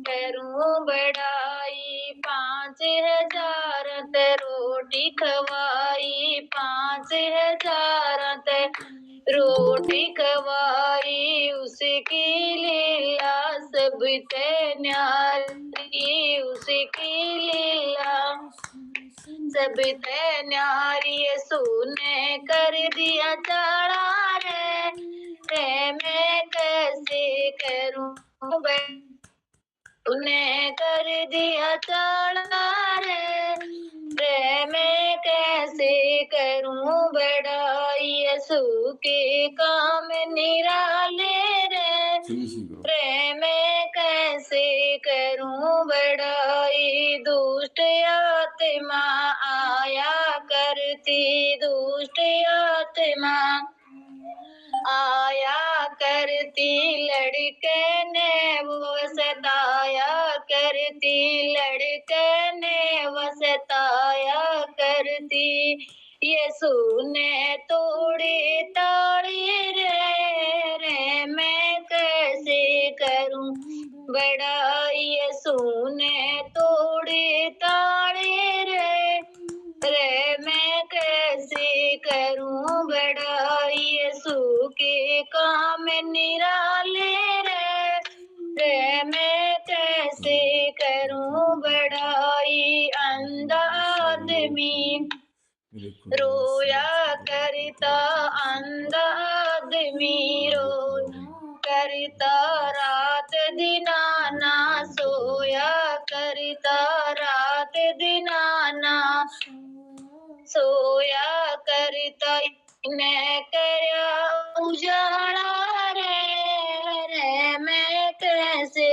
करूं बड़ाई। 5,000 ते रोटी खवाई, 5,000 ते रोटी खवाई। उसकी लीला सब ते न्यारी, उसकी लीला सब ते न्यारी। यीशु ने कर दिया चढ़ा रे मैं कैसे करूं तूने कर दिया चढ़ा रे मैं कैसे करूं बड़ाई। यीशु के काम निराले रे मैं कैसे करूं बड़ाई। दुष्ट आत्मा आया करती, दुष्ट आत्मा आया करती। लड़के ने वो सताया करती, लड़के ने वो सताया करती। यीशु ने तोड़ी ताड़ी रे मैं कैसे करूं बड़ाई। यीशु ने तोड़ी ताड़ी रे मैं कैसे करूं बड़ाई। यीशु के काम निराले रे मैं कैसे करूं बड़ाई। अंधा आदमी रोया करता, अंधा आदमी रोया करता। रात दिना ना सोया करता, रात दिना ना सोया करता। ने करया उजाड़ा रे मैं कैसे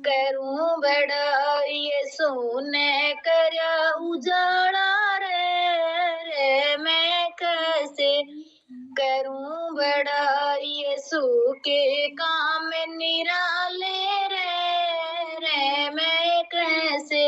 करूं बड़ाई। यीशु ने करया उजाड़ा रे मैं कैसे करूं बड़ाई। यीशु के काम निराले रे मैं कैसे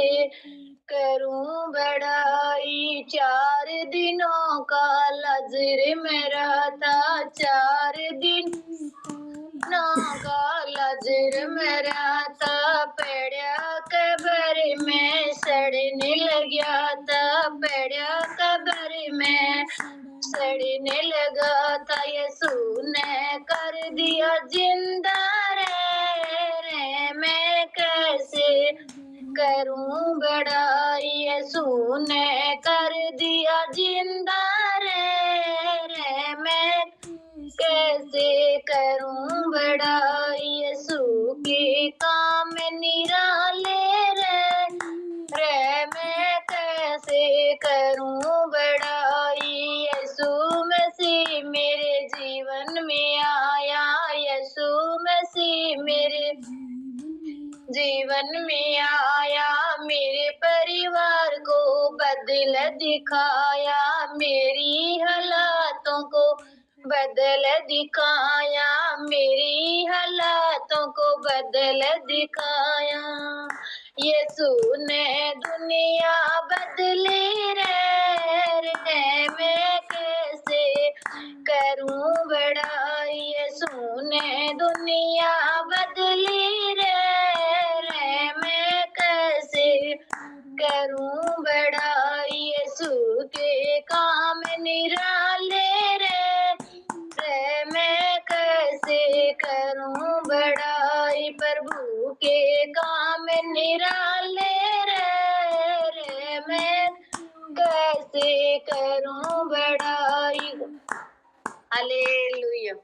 करूं बड़ाई। 4 दिनों का लाजर मेरा था, 4 दिनों का लाजर मेरा था। पड़ा कब्र में सड़ने लगा था, पड़ा कब्र में सड़ने लगा था। यीशु ने कर दिया जिंदा रे मैं कैसे करूं बड़ाई। यीशु ने कर दिया जिंदा रे मैं कैसे करूं बड़ाई। यीशु के काम निराले रे मैं कैसे करूं बड़ाई। यीशु मसीह मेरे जीवन में आया, यीशु मसीह मेरे जीवन में आया। मेरे परिवार को बदल दिखाया, मेरी हालातों को बदल दिखाया, मेरी हालातों को बदल दिखाया। यीशु ने दुनिया बदली रे मैं कैसे करूं बड़ाई। यीशु ने दुनिया बदली रे मैं कैसे करूं बड़ाई। यीशु के काम निराले रे मैं कैसे करूं बड़ाई। प्रभु के काम निराले रे मैं कैसे करूं बड़ाई। Hallelujah,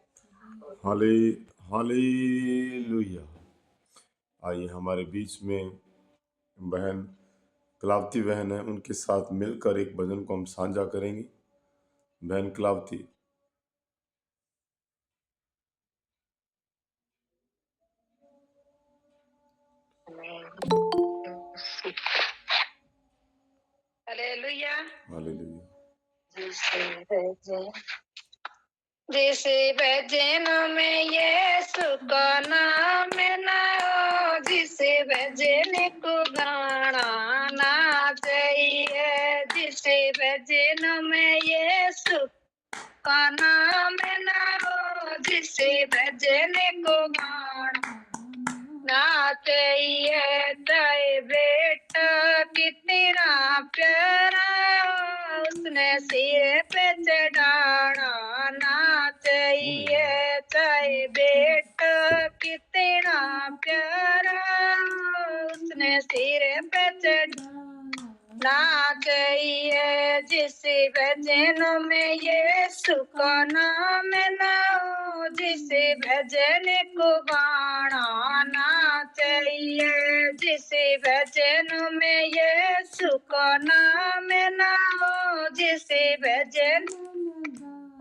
hallelujah. आइए हमारे बीच में बहन कलावती बहन है, उनके साथ मिलकर एक भजन को हम साझा करेंगे। बहन कलावती। Hallelujah, hallelujah. जैसे भजन में यीशु का नाम ना हो, जिसे भजन को गाना ना चाहिए। जिसे भजन में यीशु का नाम ना हो, जिसे भजन को गाना ना चाहिए चाहे बेटा कितना प्यारा उसने सिर पे चढ़ाना ना चाहिए चाहे बेटा कितना प्यारा उसने सिर पे चढ़ाना चाहिए जिस भजन में यीशु का नाम ना हो जिस भजन को गाना चाहिए जिस भजन में यीशु का नाम ना हो जिस भजन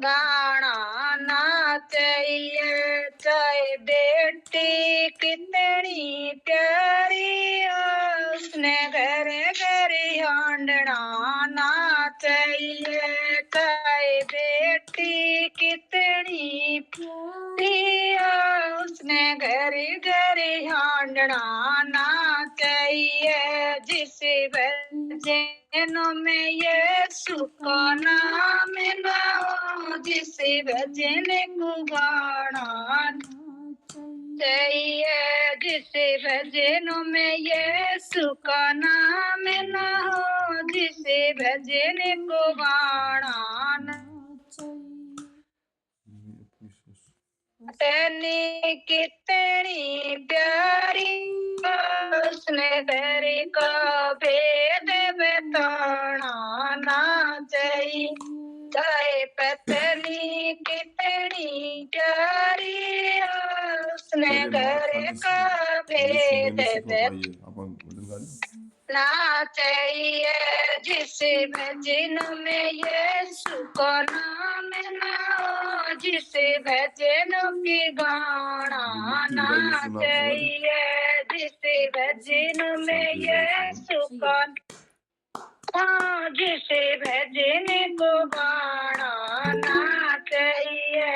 गाना ना चाहिए चाहे बेटी कितनी प्यारी हो उसने घर घर हांडना ना चाहिए चाहे बेटी कितनी प्यारी हो उसने घर घर हांडना ना चाहिए जिस भजन में यीशु का नाम ना हो जिस भजन को गाना चाहिए जिस भजन में यीशु का नाम ना हो जिस भजन को गाना तनी कितनी प्यारी उसने तेरी का भेद बताना ना चाहिए चाहे पत्नी कितनी प्यारी उसने घर का भेद ना चाहिए जिस भजन में यीशु का नाम ना हो जिस भजन की गाना ना चाहिए जिस भजन में यीशु का जिस भजन को गाना ना चाहिए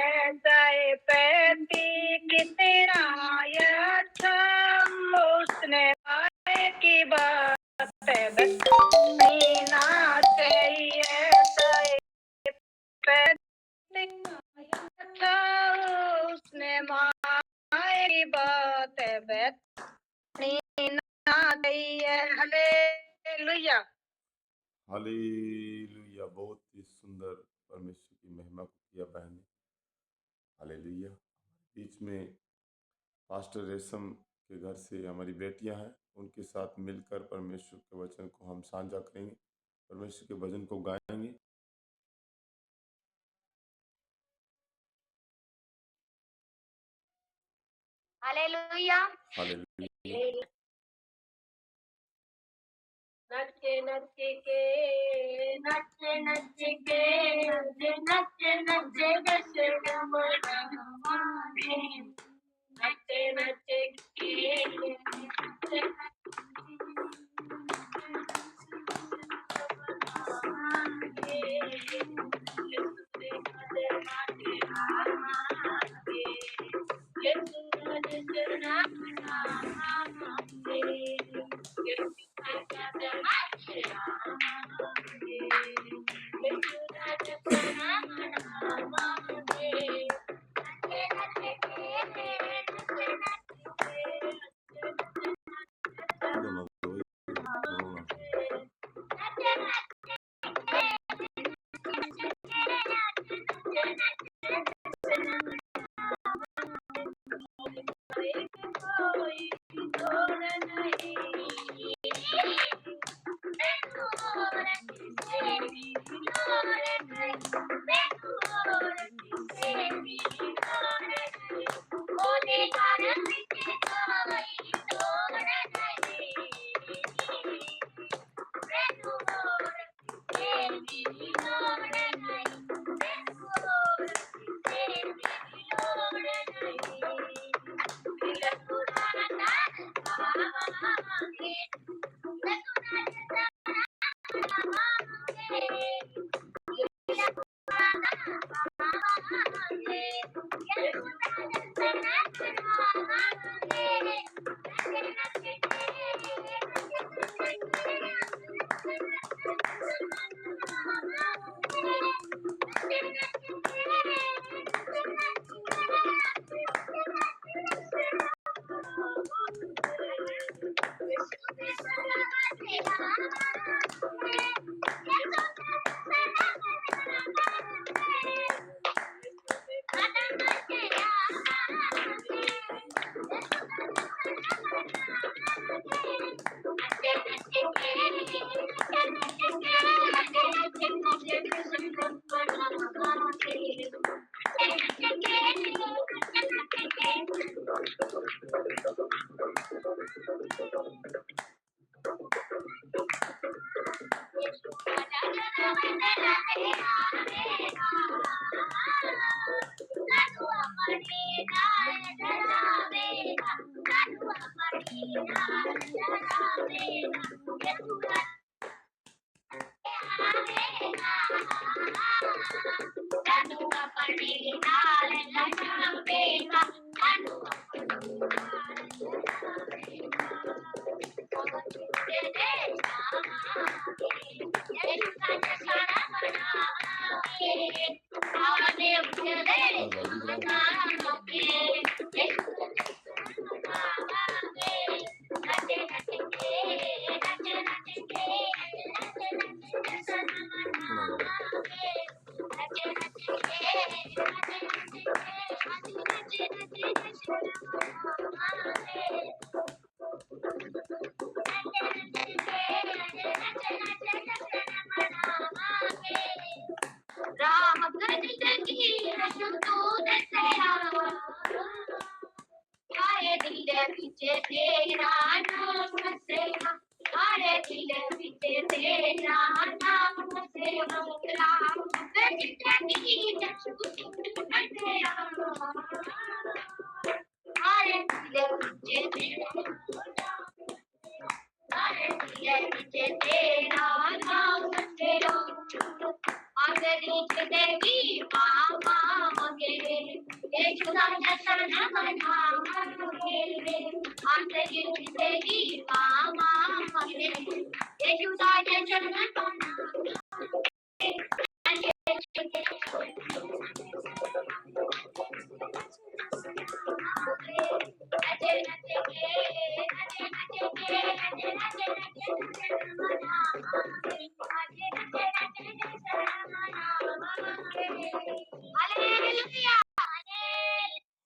चाहे पैती कितना अच्छा उसने पाए की बात ना चाहिए चाहे पैती अच्छा उसने माए की बात बतानी ना चाहिए हालेलुया हालेलुया। बहुत ही सुंदर परमेश्वर की महिमा को किया बहन ने। हालेलुया। बीच में पास्टर रेशम के घर से हमारी बेटियां हैं, उनके साथ मिलकर परमेश्वर के वचन को हम साझा करेंगे, परमेश्वर के वचन को गाएंगे। Hallelujah hallelujah. नचे नचे के नचे नचे के नचे नचे नचे नचे नचे के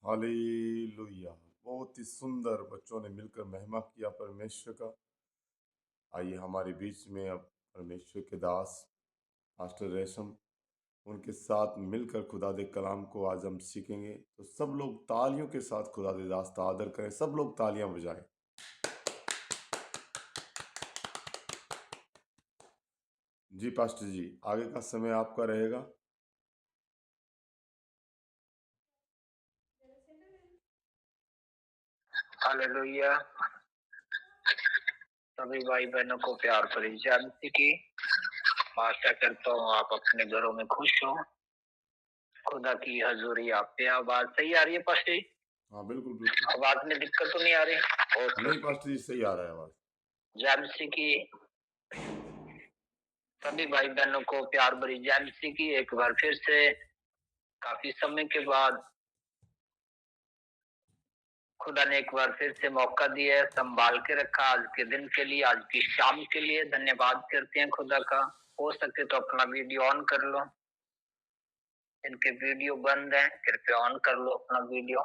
हालेलुया। बहुत ही सुंदर बच्चों ने मिलकर महिमा किया परमेश्वर का। आइए हमारे बीच में अब परमेश्वर के दास मास्टर रेशम, उनके साथ मिलकर खुदा दे कलाम को आज हम सीखेंगे। तो सब लोग तालियों के साथ खुदा दे दास का आदर करें। सब लोग तालियां बजाएं। जी पास्टर जी, आगे का समय आपका रहेगा। हालेलुया। सभी भाई बहनों को प्यार भरी जय मसीह की। आशा करता हूँ आप अपने घरों में खुश हो। खुदा की हजूरी आप पे। आवाज सही आ रही है पास्टर जी? हाँ बिल्कुल बिल्कुल। आवाज में दिक्कत तो नहीं आ रही? नहीं पास्टर जी, सही आ रहा है आवाज। जय मसीह की। सभी भाई बहनों को प्यार भरी जय मसीह की। एक बार फिर से काफी समय के बाद खुदा ने एक बार फिर से मौका दिया है, संभाल के रखा आज के दिन के लिए, आज की शाम के लिए। धन्यवाद करते हैं खुदा का। हो सके तो अपना वीडियो ऑन कर लो। इनके वीडियो बंद है, कृपया ऑन कर लो अपना वीडियो।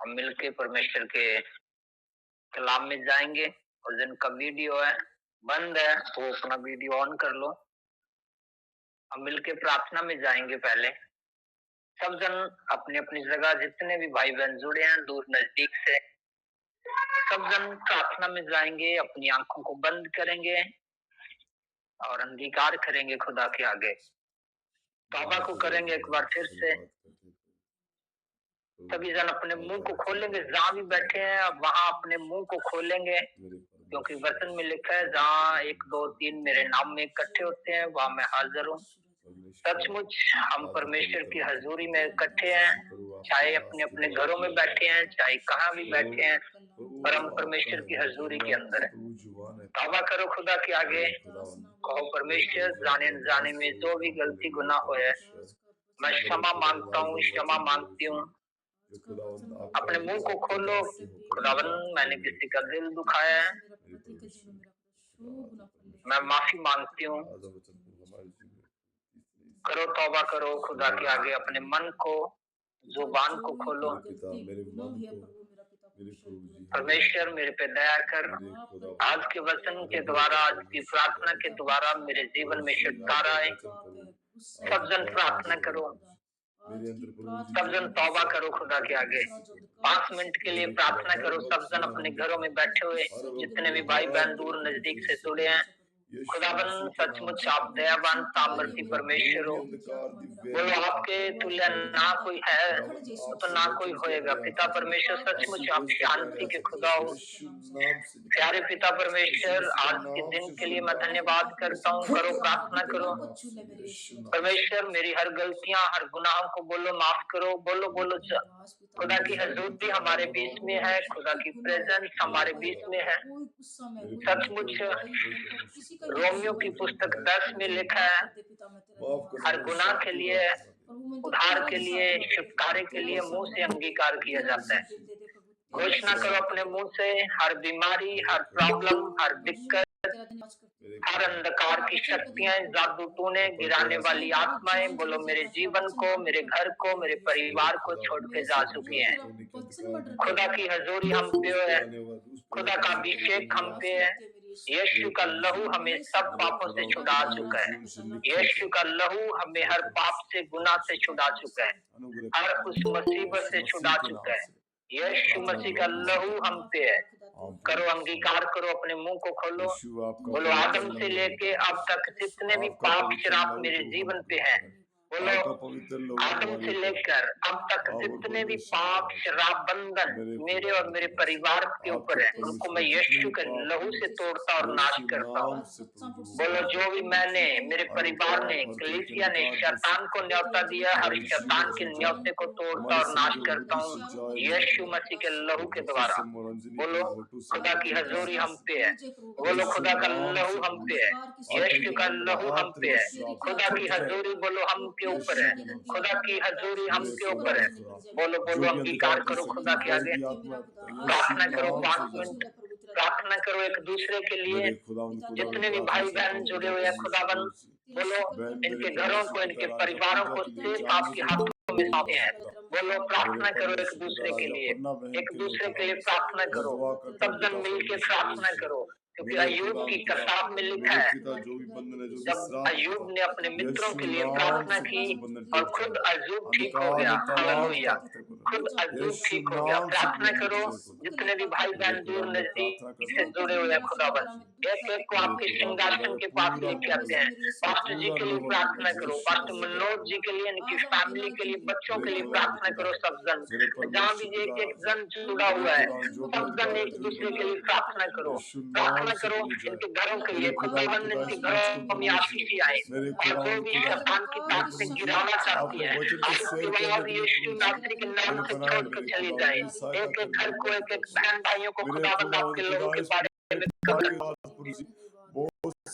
हम मिलके परमेश्वर के कलाम में जाएंगे। और जिनका वीडियो है बंद है वो अपना वीडियो ऑन कर लो। हम मिलके प्रार्थना में जाएंगे। पहले सब जन अपनी अपनी जगह, जितने भी भाई बहन जुड़े हैं दूर नजदीक से, सब जन प्रार्थना में जाएंगे। अपनी आंखों को बंद करेंगे और अंगीकार करेंगे खुदा के आगे। तौबा को करेंगे एक बार फिर से। सभी जन अपने मुंह को खोलेंगे। जहाँ भी बैठे हैं वहां अपने मुंह को खोलेंगे, क्योंकि वचन में लिखा है जहाँ 1 2 3 मेरे नाम में इकट्ठे होते हैं वहां मैं हाजिर हूँ। सचमुच हम परमेश्वर की हजूरी में इकट्ठे हैं, चाहे अपने अपने घरों में बैठे हैं, चाहे कहाँ भी बैठे हैं, पर हम परमेश्वर की हजूरी के अंदर है। तौबा करो खुदा के आगे, कहो परमेश्वर जाने अनजाने में जो भी गलती गुनाह हो है मैं क्षमा मांगता हूँ, क्षमा मांगती हूँ। जो खुदावंद अपने आपका मुंह को आपके खोलो, दास से होकर खुदावन बात मैंने करेंगे। किसी का दिल दुखाया है, मेरे परमेश्वर मैं माफी मांगती हूँ। आधा वचन को हमारे जीवन में करो तौबा करो खुदा के आगे, अपने मन को, जुबान को खोलो। मेरे पिता मेरे मन को मेरे प्रभु जी परमेश्वर मेरे पे दया कर, मेरे खुदा आज के वचन मेरे के बड़े द्वारा, आज पिता की यीशु प्रार्थना खुदा के द्वारा मेरे जीवन में छुटकारा आए। सब जन प्रार्थना करो, मेरे अंदर प्रभु जी सब जन तौबा करो खुदा के आगे। 5 मिनट के लिए प्रार्थना करो, सब जन अपने घरों में बैठे हुए, जितने भी भाई बहन दूर नजदीक से जुड़े हैं। खुदावन सचमुच आप दयावान सामर्थी परमेश्वर हो। बोलो आपके तुल्य ना कोई है तो ना कोई होएगा। पिता परमेश्वर सचमुच आप शांति के खुदा हो। प्यारे पिता परमेश्वर, आज के दिन के लिए मैं धन्यवाद करता हूँ। करो प्रार्थना करो परमेश्वर, मेरी हर गलतियां हर गुनाहों को बोलो माफ करो। बोलो बोलो खुदा की हजूरी हमारे बीच में है, खुदा की प्रेजेंस हमारे बीच में है। सचमुच रोमियो की पुस्तक 10 में लिखा है, हर गुनाह के लिए, उद्धार के लिए, छुटकारे के लिए मुंह से अंगीकार किया जाता है। घोषणा करो अपने मुंह से, हर बीमारी, हर प्रॉब्लम, हर दिक्कत, हर अंधकार की शक्तियां, जादू टूने, गिराने वाली आत्माएं, बोलो मेरे जीवन को, मेरे घर को, मेरे परिवार को छोड़ के जा चुकी हैं। खुदा की हजूरी हम पे है, खुदा का अभिषेक हम पे है। यीशु का लहू हमें सब पापों से छुड़ा चुका है। यीशु का लहू हमें हर पाप से, गुनाह से छुड़ा चुका है, हर उस मुसीबत से छुड़ा चुका है। यीशु मसीह का लहू हम पे है। करो अंगीकार करो, अपने मुंह को खोलो, बोलो आदम से लेके अब तक जितने भी पाप शराब मेरे जीवन पे हैं, बोलो आदम से लेकर अब तक जितने भी पाप शराब बंधन मेरे और मेरे परिवार के ऊपर है, उनको मैं यीशु के लहू से तोड़ता और नाश करता हूँ। बोलो जो भी मैंने, मेरे परिवार ने, कलीसिया ने शैतान को न्योता दिया, हर शैतान के न्योते को तोड़ता और नाश करता हूँ यीशु मसीह के लहू के द्वारा। बोलो खुदा की हजूरी हम पे है, बोलो खुदा का लहू हम पे है, यीशु का लहू हम पे है। खुदा की हजूरी बोलो हम के ऊपर है, खुदा की हजूरी हम के ऊपर है। बोलो बोलो अंगीकार करो खुदा के आगे, प्रार्थना करो 5 मिनट, प्रार्थना करो एक दूसरे के लिए। जितने भी भाई बहन जुड़े हुए हैं खुदावन, बोलो इनके घरों को, इनके परिवारों को सिर्फ आपके हाथों में सौंपे हैं। बोलो प्रार्थना करो एक दूसरे के लिए, एक दूसरे के लिए प्रार्थना करो, सब जन मिलकर प्रार्थना करो। क्योंकि अय्यूब की किताब में लिखा है, जब अय्यूब ने अपने मित्रों के लिए प्रार्थना की और खुद अय्यूब ठीक हो गया। हालेलुया, खुद अय्यूब ठीक हो गया। प्रार्थना करो, जितने भी भाई बहन दूर नजदीक से जुड़े हुए हैं खुदावन, एक एक को आपके सिंहासन के पास लेके आते हैं। पास्टर जी के लिए प्रार्थना करो, पास्टर मनोज जी के लिए, इनकी फैमिली के लिए, बच्चों के लिए प्रार्थना करो। सब जन जहाँ भी एक एक जन जुड़ा हुआ है, सब जन एक दूसरे के लिए प्रार्थना करो, प्रार्थना करो इनके घरों के लिए। खुदावन इनके घरों में आशीष आए, और जो भी शैतान की ताकतें गिराना चाहती है, आज के बाद यीशु नासरी के नाम से छोड़ के चली जाए। एक एक घर को, एक एक बहन भाइयों को खुदावन आपके लोगों के बारे में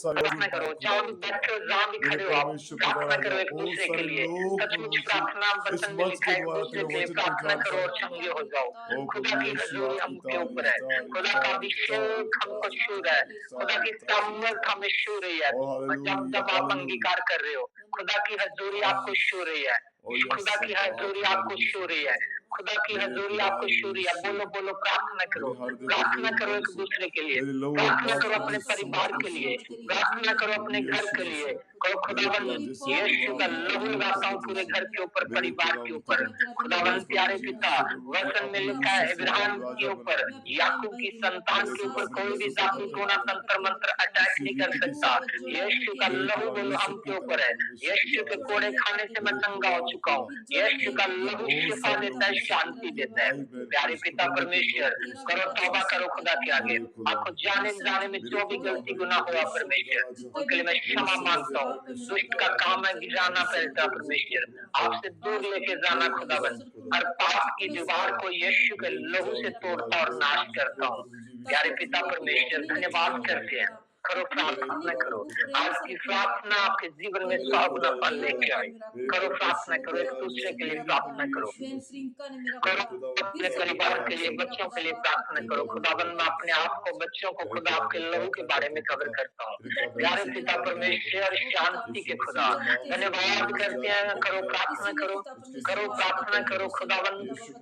प्रार्थना करो। जहाँ भी बैठे हो, जहाँ भी खड़े हो, आप प्रार्थना करो एक दूसरे के लिए। सचमुच प्रार्थना वचन में लिखा है, एक दूसरे के लिए प्रार्थना करो और चंगे हो जाओ। खुदा की हजूरी हमके ऊपर है, खुदा का अभिषेक हमको छू रहा है, खुदा की सामर्थ हमें छू रही है। और जब जब आप अंगीकार कर रहे हो, खुदा की हजूरी आपको छू रही है, खुदा की हजूरी आपको छू रही है, खुदा की हजूरी आपको छू रही है। बोलो बोलो प्रार्थना करो, प्रार्थना करो एक दूसरे के लिए, प्रार्थना करो अपने परिवार के लिए, प्रार्थना करो अपने घर के लिए। कहो खुदावन यीशु का लहू लगाता हूँ पूरे घर के ऊपर, परिवार के ऊपर। खुदावन प्यारे पिता, वचन में लिखा है इब्राहिम के ऊपर, याकूब की संतान के ऊपर कोई भी जादू टोना तंत्र मंत्र अटैक नहीं कर सकता। यीशु का लहू बोलो हम के ऊपर है। यीशु के कोड़े खाने से मैं चंगा हो चुका हूँ। यीशु का लहू शिफा देता है, शांति देता है। प्यारे पिता परमेश्वर, करो तौबा करो खुदा के आगे। आपको जाने जाने में जो भी गलती गुनाह हुआ परमेश्वर, उनके लिए मैं क्षमा मांगता हूँ। दुष्ट का काम है गिराना फैलता परमेश्वर, आपसे दूर लेके जाना खुदावन। हर पाप की दीवार को यीशु के लहू से तोड़ता और नाश करता हूँ। प्यारे पिता परमेश्वर, धन्यवाद करते हैं करो, अपनी प्रार्थना पत्नी करो। को प्रेम आज से की रखे मेरा प्रार्थना पिता। आपके जीवन में प्रभु 100 उनको गुना फल दया लेके कर आए। मेरा करो, पिता। प्रार्थना यीशु करो, एक मेरा दूसरे यीशु के लिए मेरा पिता। प्रार्थना करो। बहन प्रियंका ने मेरा करो, पिता फिर अपने से परिवार बताया के लिए, कि मेरा बच्चों खुदा के लिए बाप का प्रार्थना प्रेम करो। मिला खुदावन मेरे मैं को अपने आप को, बच्चों को खुदा आपके लहू के बारे में कवर करता हूँ। खुदा प्रेम प्यारे से मेरा पिता पिता। परमेश्वर, ओ पिता शांति के यीशु खुदा, जानते हैं पिता धन्यवाद करते परमेश्वर हैं। पिता। करो, प्रार्थना इसीलिए करो, पिता परमेश्वर करो, आज का प्रार्थना दिन करो। फिर से मेरा खुदावन खुदा बाबा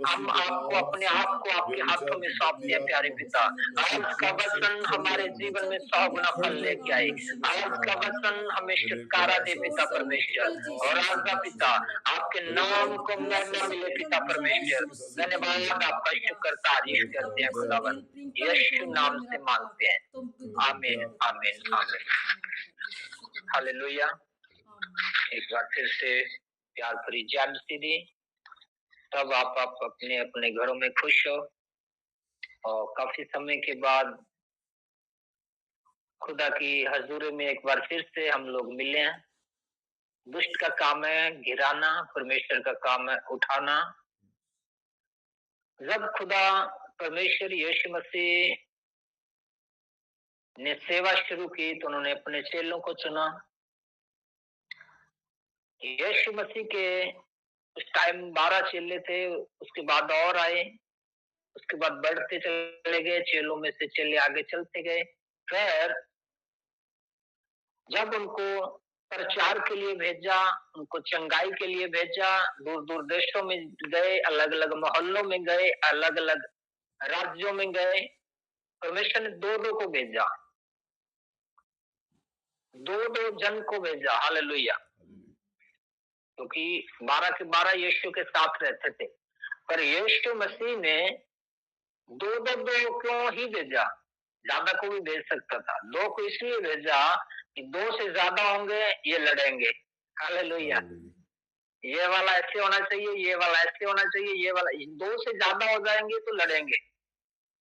हम तैयार कर आपको, मेरे अपने बच्चों आप को को आपके हाथों में अपने सौंपते हैं प्यारे फिर पिता। से मेरे आज बच्चों का को वचन हमारे अपने जीवन बच्चों में को 100 तुम गुना दिखाओ फल मेरा लेके काम आए। बढ़िया से आज करो का प्रभु मेरा वचन पिता। हमें छुटकारा दे छोड़ पिता से परमेश्वर। निकल जैसे और यीशु आज का मसीह पिता, से मेरा पिता। आपके प्रभु नाम को फिर से महिमा मिले पिता सत्कर्म जय परमेश्वर। यीशु मसीह के नाम से धन्यवाद, मेरा आपका पिता। शुक्र तारीफ पिता करते हैं परमेश्वर खुदावन। बहन प्रियंका ने यीशु फोन किया नाम मेरा से पिता। मांगते हैं। तुम पिता आमीन, आमीन, आमीन। शुक्र। हालेलुया। आमीन। एक बार फिर से प्यार भरी जय मसीह दी। तब आप अपने अपने घरों में खुश हो, और काफी समय के बाद खुदा की हजूरी में एक बार फिर से हम लोग मिले हैं। दुष्ट का काम है गिराना, परमेश्वर का काम है उठाना। जब खुदा परमेश्वर यीशु मसीह ने सेवा शुरू की तो उन्होंने अपने चेलों को चुना। यीशु मसीह के उस टाइम 12 चेले थे, उसके बाद और आए, उसके बाद बढ़ते चले गए, चेलों में से चेले आगे चलते गए। फिर जब उनको प्रचार के लिए भेजा, उनको चंगाई के लिए भेजा, दूर दूर देशों में गए, अलग अलग मोहल्लों में गए, अलग अलग राज्यों में गए। परमेश्वर ने दो दो को भेजा, दो दो जन को भेजा। हालेलुया। क्योंकि 12 के 12 यीशु के साथ रहते थे, पर यीशु मसीह ने दो दो दो क्यों ही भेजा? ज्यादा को भी भेज सकता था। दो को इसलिए भेजा कि दो से ज्यादा होंगे ये लड़ेंगे। हालेलुया। ये वाला ऐसे होना चाहिए, ये वाला ऐसे होना चाहिए, ये वाला, दो से ज्यादा हो जाएंगे तो लड़ेंगे।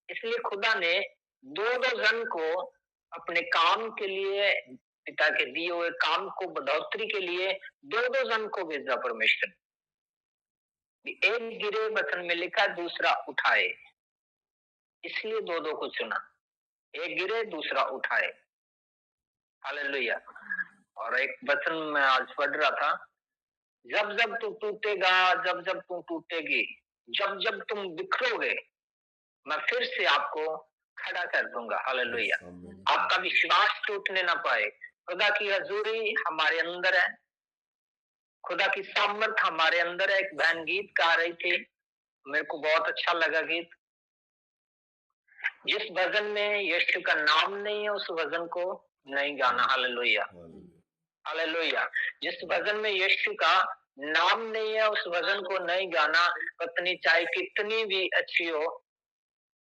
इसलिए खुदा ने दो दो जन को अपने काम के लिए, पिता के दिए हुए काम को बढ़ोतरी के लिए दो दो जन को भेजा परमेश्वर। एक गिरे वचन में लिखा, दूसरा उठाए, इसलिए दो दो को चुना। एक गिरे, दूसरा उठाए। हालेलुया। और एक वचन मैं आज पढ़ रहा था, जब जब तू टूटेगा, जब जब तू टूटेगी, जब जब तुम बिखरोगे, मैं फिर से आपको खड़ा कर दूंगा। हालेलुया। आपका विश्वास टूटने ना पाए। खुदा की हजूरी हमारे अंदर है, खुदा की सामर्थ हमारे अंदर है। एक बहन गीत गा रही थी, मेरे को बहुत अच्छा लगा गीत। जिस भजन में यीशु का नाम नहीं है, उस भजन को नहीं गाना। Hallelujah, hallelujah. जिस भजन में यीशु का नाम नहीं है, उस भजन को नहीं गाना। पत्नी चाहे कितनी भी अच्छी हो,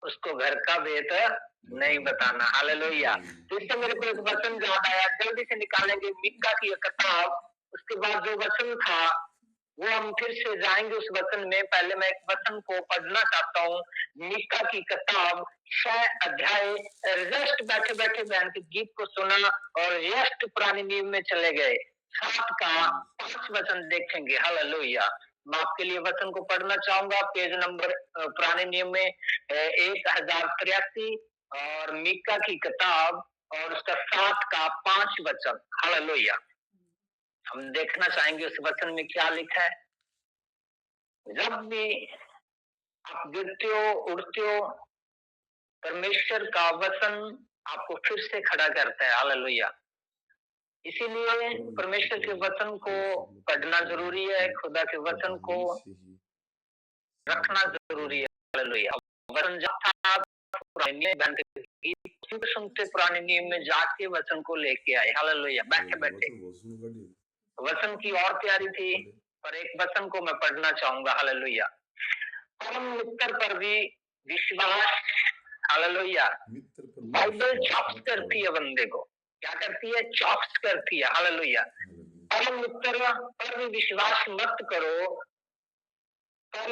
उसको घर का भेद नहीं बताना। हालेलुया। तो इससे मेरे को एक वचन याद आया, जल्दी से निकालेंगे मीका की किताब। उसके बाद जो वचन था वो हम फिर से जाएंगे उस वचन में। पहले मैं एक वचन को पढ़ना चाहता हूँ। मीका की किताब 6 अध्याय। जस्ट बैठे बैठे बहन के गीत को सुना और जस्ट पुरानी नींव में चले गए। 7 का 5 वचन देखेंगे। हालेलुया। मैं आपके लिए वचन को पढ़ना चाहूंगा। पेज नंबर पुराने नियम में 1083 और मीका की किताब और उसका 7 का 5 वचन। हालेलुया। हम देखना चाहेंगे उस वचन में क्या लिखा है। जब भी आप गिरते हो, उड़ते हो, परमेश्वर का वचन आपको फिर से खड़ा करता है। हालेलुया। इसीलिए परमेश्वर के वचन को पढ़ना जरूरी है, खुदा के वचन को रखना जरूरी है। हालेलुया। वचन सुनते पुराने नियम में जाके वचन को लेके आए। हालेलुया। बैठे बैठे वचन की और तैयारी थी, पर एक वचन को मैं पढ़ना चाहूंगा। हालेलुया। परम मित्र पर भी विश्वास। हालेलुया। बाइबल चॉप्स करती है बंदे को। क्या करती है? चॉप्स करती है। हालेलुया। परम मित्र पर भी विश्वास मत करो, पर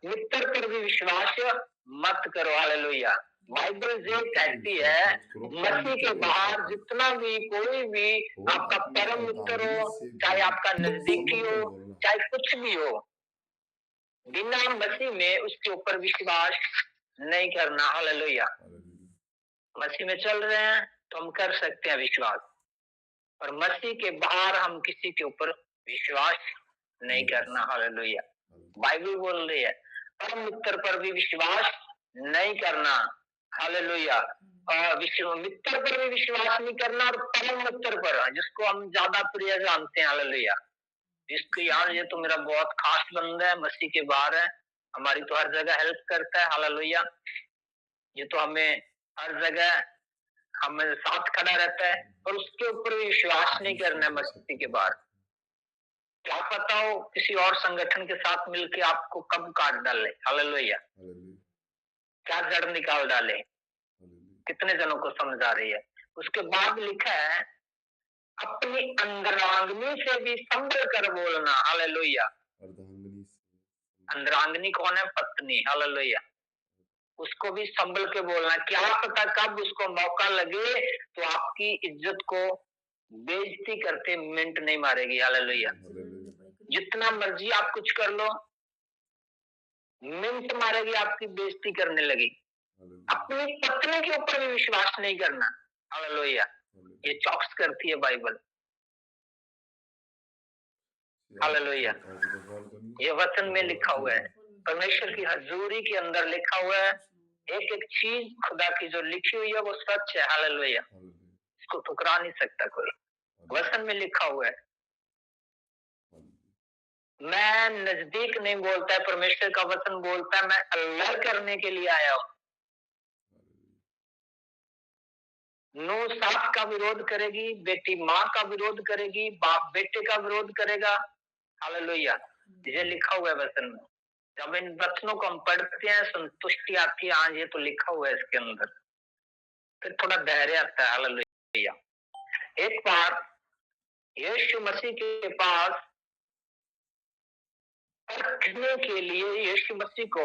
मित्र पर भी विश्वास मत करो। हालेलुया। बाइबल जो कहती है, मसीह के बाहर जितना भी कोई भी आपका परम मित्र हो, चाहे आपका नजदीकी हो, चाहे कुछ भी हो, बिना मसीह में उसके ऊपर विश्वास नहीं करना। हालेलुया। मसीह में चल रहे हैं, तो हम कर सकते हैं विश्वास, और मसीह के बाहर हम किसी के ऊपर विश्वास नहीं करना। हालेलुया। बाइबल बोल रही है परम मित्र पर भी विश्वास नहीं करना। हालेलुया। और मित्र पर भी विश्वास नहीं करना, और परम मित्र पर, जिसको हम ज्यादा प्रिय जानते हैं। हालेलुया। जिसको यार ये तो मेरा बहुत खास बंदा है, मसीह के बाहर है, हमारी तो हर जगह हेल्प करता है। हालेलुया। ये तो हमें हर जगह हमें साथ खड़ा रहता है, और उसके ऊपर भी विश्वास नहीं करना है मसीह के बाहर। क्या पता हो किसी और संगठन के साथ मिलके आपको कब काट डाले। हालेलुया। क्या जड़ निकाल डाले। कितने जनों को समझा रही है। उसके बाद लिखा है अपनी अंतरांगनी से भी संभल कर बोलना। हालेलुया। अंतरांगनी कौन है? पत्नी। हालेलुया। उसको भी संभल के बोलना। क्या पता कब उसको मौका लगे तो आपकी इज्जत को बेइज्जती करते मिनट नहीं मारेगी। हालेलुया। जितना मर्जी आप कुछ कर लो, मिनट मारेगी आपकी बेइज्जती करने लगी। अपनी पत्नी के ऊपर भी विश्वास नहीं करना। हालेलुया। ये चौकस करती है बाइबल। हालेलुया। ये वचन में लिखा हुआ है, परमेश्वर की हजूरी के अंदर लिखा हुआ है। एक एक चीज खुदा की जो लिखी हुई है वो सच है। हालेलुया। इसको ठुकरा नहीं सकता कोई। वचन में लिखा हुआ है। मैं नजदीक नहीं बोलता है, परमेश्वर का वचन बोलता है मैं अल्लाह करने के लिए आया हूं। नूह सास का विरोध करेगी, बेटी माँ का विरोध करेगी, बाप बेटे का विरोध करेगा। हालेलुया। ये लिखा हुआ है वचन में। जब इन वचनों को हम पढ़ते हैं संतुष्टि आती है। हाँ, ये तो लिखा हुआ है इसके अंदर, फिर थोड़ा धैर्य आता है। हालेलुया। एक बार यीशु मसीह के पास रखने के लिए यीशु मसीह को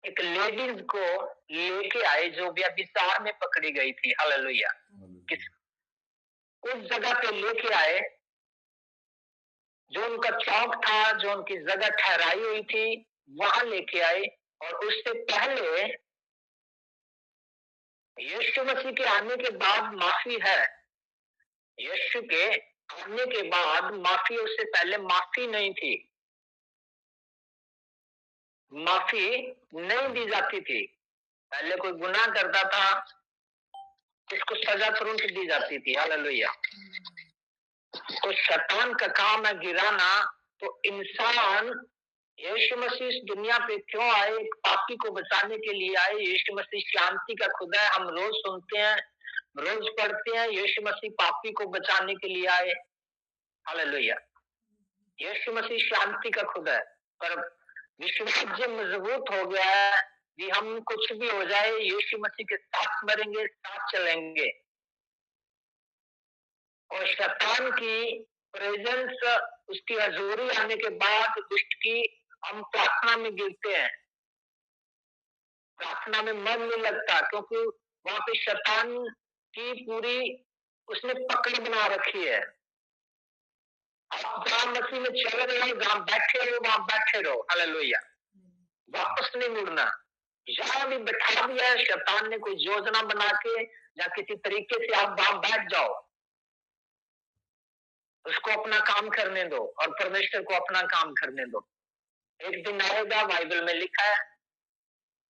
एक लेडीज को लेके आए जो व्यभिचार में पकड़ी गई थी। हालेलुया। किस उस जगह पे लेके आए जो उनका चौक था, जो उनकी जगह ठहराई हुई थी, वहां लेके आए। और उससे पहले यीशु मसीह के आने के बाद माफी है। यीशु के आने के बाद माफी, उससे पहले माफी नहीं थी। माफी नहीं दी जाती थी। पहले कोई गुनाह करता था, इसको सजा तुरंत दी जाती थी। हालेलुया। तो शैतान का काम है गिराना। तो इंसान, यीशु मसीह इस दुनिया पे क्यों आए? एक पापी को बचाने के लिए आए। यीशु मसीह शांति का खुदा है। हम रोज सुनते हैं, रोज पढ़ते हैं, यीशु मसीह पापी को बचाने के लिए आए। हालेलुया। यीशु मसीह शांति का खुदा है। पर विश्वास जब मजबूत हो गया है कि हम कुछ भी हो जाए यीशु मसीह के साथ मरेंगे, साथ चलेंगे। और शैतान की प्रेजेंस, उसकी हजूरी आने के बाद दुष्ट की, हम प्रार्थना में गिरते हैं। प्रार्थना में मन नहीं लगता, क्योंकि वहां पे शैतान की पूरी उसने पकड़ बना रखी है। आप जहां मसीह में चल रहे हो, जहां बैठे रहो वहां बैठे रहो। हालेलुया। वापस नहीं मुड़ना। जहां भी बैठा दिया है शैतान ने कोई योजना बना के या किसी तरीके से, आप वहां बैठ जाओ। उसको अपना काम करने दो और परमेश्वर को अपना काम करने दो। एक दिन आएगा, बाइबल में लिखा है,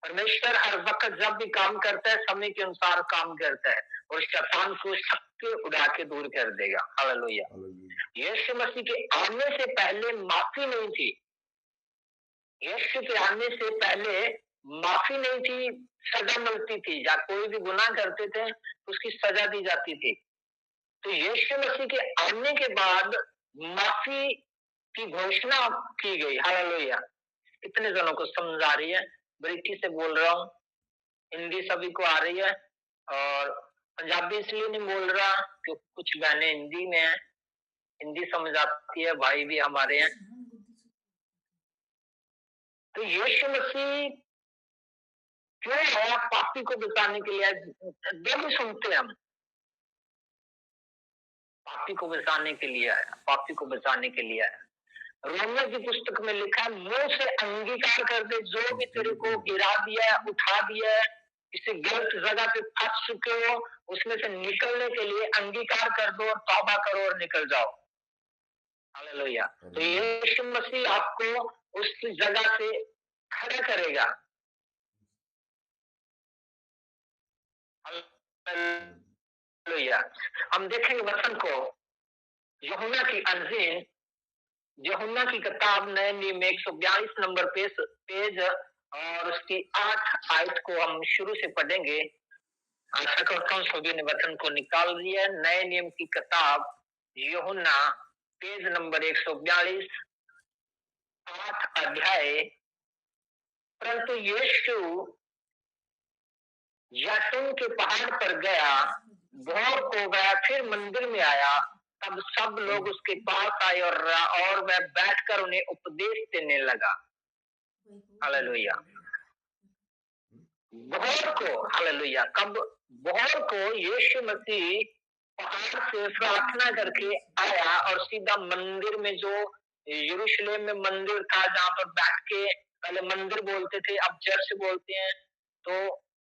परमेश्वर हर वक्त जब भी काम करता है समय के अनुसार काम करता है, और शैतान को सबके उड़ा के दूर कर देगा। हालेलुया। यीशु मसीह के आने से पहले माफी नहीं थी। यीशु के आने से पहले माफी नहीं थी, सजा मिलती थी। या कोई भी गुनाह करते थे उसकी सजा दी जाती थी। तो यीशु मसीह के आने के बाद माफी की घोषणा की गई। हालेलुया। इतने जनों को समझ आ रही है? बारीकी से बोल रहा हूँ। हिंदी सभी को आ रही है, और पंजाबी इसलिए नहीं बोल रहा क्योंकि कुछ बहनें हिंदी में है, हिंदी समझ आती है, भाई भी हमारे हैं। तो यीशु मसीह क्यों आया? पापी को बचाने के लिए। जब सुनते हैं हम, पापी को बचाने के लिए आया, पापी को बचाने के लिए आया। रोमियो की पुस्तक में लिखा है, मुंह से अंगीकार कर दे जो भी तेरे को गिरा दिया है, उठा दिया है, किसी गलत जगह पे फंस चुके हो, उसमें से निकलने के लिए अंगीकार कर दो और तौबा करो और निकल जाओ। हालेलुया। तो यीशु मसीह आपको उस जगह से खड़ा करेगा। हालेलुया। हम देखेंगे वचन को, यूहन्ना की अंजील, यूहन्ना की किताब नए नियम में 142 नंबर पेज और उसकी 8 आयत को हम शुरू से पढ़ेंगे। आशा करता हूँ सभी ने वचन को निकाल लिया। नए नियम की किताब यूहन्ना पेज नंबर 142 8 अध्याय। परंतु यीशु जैतून के पहाड़ पर गया, भोर हो गया, फिर मंदिर में आया। तब सब लोग उसके पास आए और वह बैठकर उन्हें उपदेश देने लगा। हालेलुया। भोर को, हालेलुया, कब भोर को यीशु मसीह पहाड़ से प्रार्थना करके आया और सीधा मंदिर में, जो यरूशलेम में मंदिर था जहाँ पर बैठ के, पहले मंदिर बोलते थे अब चर्च बोलते हैं, तो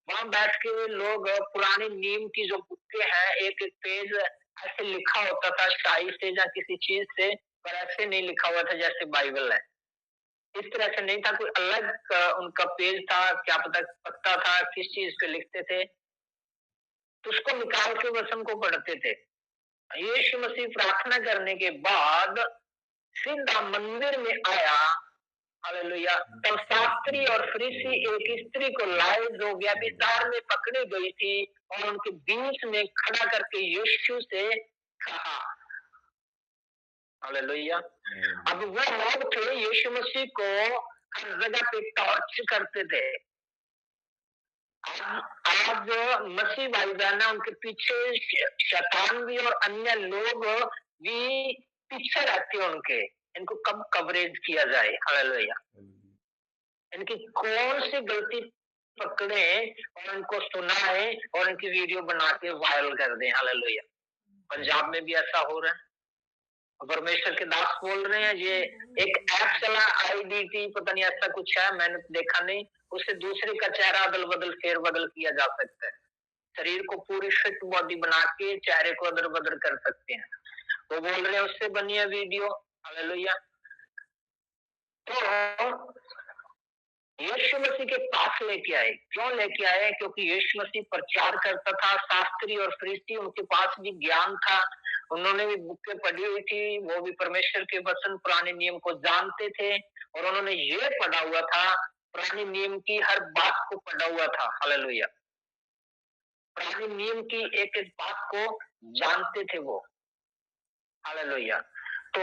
वहां बैठ के लोग पुराने नियम की जो बुकें हैं, एक एक पेज ऐसे लिखा होता था शाही से या किसी चीज से, पर ऐसे नहीं लिखा हुआ था जैसे बाइबल है। इस तरह से नहीं था, कोई अलग उनका पेज था, क्या पता था किस चीज पे लिखते थे, तो उसको निकाल के वचन को पढ़ते थे। यीशु मसीह प्रार्थना करने के बाद सीधा मंदिर में आया। हालेलुया। तब शास्त्री और फरीसी एक स्त्री को लाए जो व्यभिचार में पकड़ी गई थी और उनके बीच में खड़ा करके यीशु से कहा। हालेलुया। अब वो लोग थे यीशु मसीह को हर जगह पे टॉर्च करते थे। आज मसीह भाई बहन, उनके पीछे शैतान भी और अन्य लोग भी पीछे रहते हैं उनके, इनको कब कवरेज किया जाए। हालेलुया। इनकी कौन सी गलती पकड़े और इनको सुनाए और इनकी वीडियो बना के वायरल कर दें। हालेलुया। पंजाब में भी ऐसा हो रहा है। परमेश्वर के दास बोल रहे हैं, ये एक ऐप चला IDT, पता नहीं ऐसा कुछ है, मैंने तो देखा नहीं, उससे दूसरे का चेहरा अदल बदल फेर बदल किया जा सकता है। शरीर को पूरी फिट बॉडी बना के चेहरे को अदर बदल कर सकते हैं। वो बोल रहे हैं उससे बनी है वीडियो। हालेलुया। तो यीशु मसीह के पास लेके आए। क्यों लेके आए? क्योंकि यीशु मसीह प्रचार करता था। शास्त्री और फरीसी, उनके पास भी ज्ञान था, उन्होंने भी बुकें पढ़ी हुई थी, वो भी परमेश्वर के वचन पुराने नियम को जानते थे और उन्होंने ये पढ़ा हुआ था, पुराने नियम की हर बात को पढ़ा हुआ था। हालेलुया। पुराने नियम की एक एक बात को जानते थे वो। हालेलुया। तो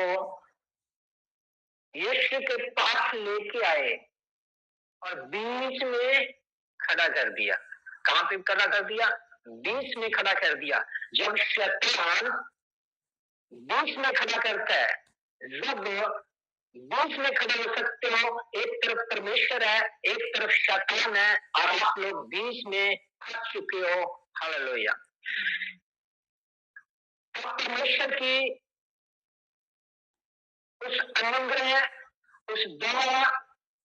यीशु के पास लेके आए और बीच में खड़ा कर दिया। कहां पे खड़ा कर दिया? बीच में खड़ा कर दिया। जब शैतान बीच में खड़ा करता है, जब बीच में खड़े हो सकते हो, एक तरफ परमेश्वर है, एक तरफ शैतान है, और आप लोग बीच में फंस चुके हो। हालेलुया। परमेश्वर की उस अनुग्रह, उस दया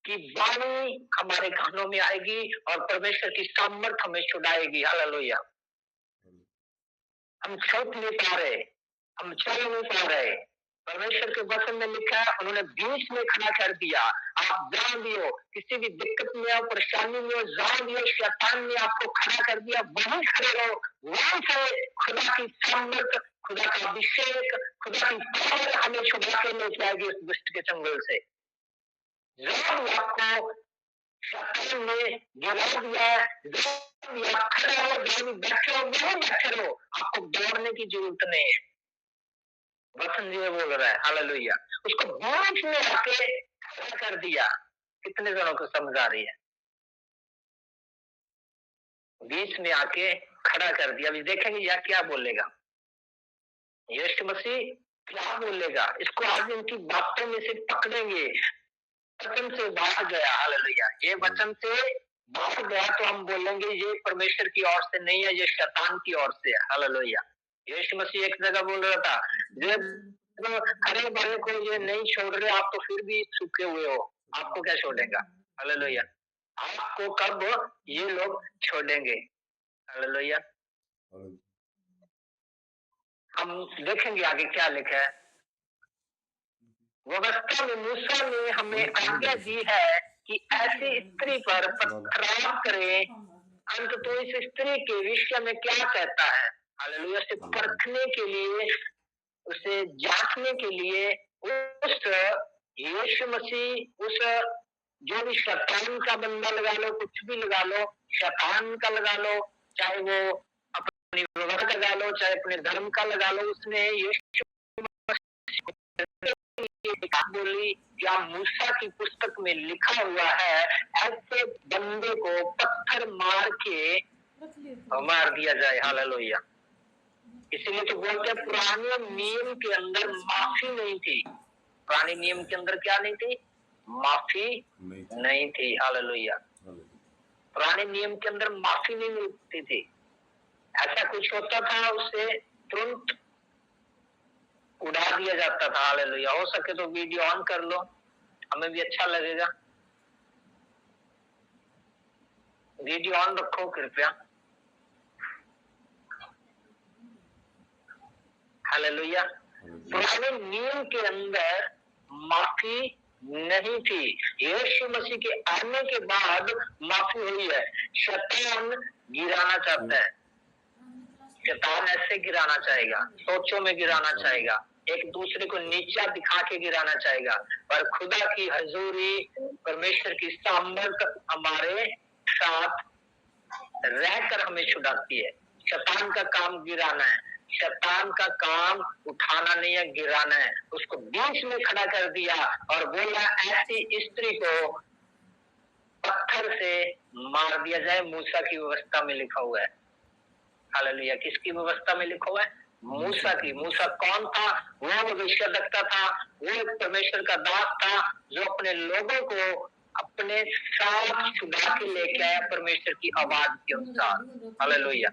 की वाणी हमारे कानों में आएगी और परमेश्वर की सामर्थ हमें छुड़ाएगी। हालेलुया। हम छूट नहीं पा रहे, हम चल नहीं पा रहे। परमेश्वर के वचन में लिखा है, उन्होंने बीच में खड़ा कर दिया। आप जहां भी हो, किसी भी दिक्कत में हो, परेशानी में हो, जहां भी हो, शैतान ने आपको खड़ा कर दिया, वहीं खड़े रहो। वहीं से खुदा की सामर्थ, खुदा का अभिषेक, खुदा की पावर हमें छुड़ा के लेके आएगी उस दुष्ट के चंगुल से। जब भी आपको शैतान ने गिरा दिया है, जब भी आप खड़े हो, जहां भी बैठे हो, वहीं बैठे रहो, आपको दौड़ने की जरूरत नहीं है। वचन ये बोल रहा है। हालेलुया। उसको बीच में आके खड़ा कर दिया। कितने जनों को समझ आ रही है? बीच में आके खड़ा कर दिया। अभी देखेंगे यह क्या बोलेगा, यीशु मसीह क्या बोलेगा। इसको आज इनकी बातों में से पकड़ेंगे। वचन से बाहर गया। हालेलुया। ये वचन से बाहर गया तो हम बोलेंगे ये परमेश्वर की ओर से नहीं है, ये शैतान की ओर से है। हालेलुया। यीशु मसीह एक जगह बोल रहा था, हरे भरे को ये नहीं छोड़ रहे, आप तो फिर भी सूखे हुए हो, आपको क्या छोड़ेगा। हालेलुया। आपको कब ये लोग छोड़ेंगे? हालेलुया। हम देखेंगे आगे क्या लिखा है। व्यवस्था में मूसा ने हमें आज्ञा दी है कि ऐसी स्त्री पर पथराव करें। अंत तो इस स्त्री के विषय में क्या कहता है? हालेलुया। से परखने के लिए, उसे जांचने के लिए उस यीशु मसीह, उस जो भी शैतान का बंदा लगा लो, कुछ भी लगा लो, शैतान का लगा लो, चाहे वो अपनी व्यवस्था लगा लो, चाहे अपने धर्म का लगा लो, उसने यीशु बोली या मूसा की पुस्तक में लिखा हुआ है, ऐसे बंदे को पत्थर मार के मार दिया जाए। हालेलुया। इसीलिए तो बोलते हैं पुराने नियम के अंदर माफी नहीं थी। पुराने नियम के अंदर क्या नहीं थी? माफी नहीं थी। हालेलुया। पुराने नियम के अंदर माफी नहीं मिलती थी। ऐसा कुछ होता था, उससे तुरंत उड़ा दिया जाता था। हालेलुया। हो सके तो वीडियो ऑन कर लो, हमें भी अच्छा लगेगा। वीडियो ऑन रखो कृपया। हालेलुया। पुराने नियम के अंदर माफी नहीं थी। यीशु मसीह के आने के बाद माफी हुई है। शैतान गिराना चाहता है, शैतान ऐसे गिराना चाहेगा, सोचों में गिराना चाहेगा, एक दूसरे को नीचा दिखा के गिराना चाहेगा, पर खुदा की हजूरी, परमेश्वर की सामर्थ हमारे साथ रहकर हमें छुड़ाती है। शैतान का काम गिराना है, शैतान का काम उठाना नहीं है, गिराना है। उसको बीच में खड़ा कर दिया और बोला ऐसी स्त्री को पत्थर से मार दिया जाए। मूसा की व्यवस्था में लिखा हुआ है। हालेलुया। किसकी व्यवस्था में लिखा हुआ है? मूसा की। मूसा कौन था? वो भविष्यवक्ता था, वो एक परमेश्वर का दास था, जो अपने लोगों को अपने साथ छुड़ा के लेके आया परमेश्वर की आवाज के अनुसार। हालेलुया।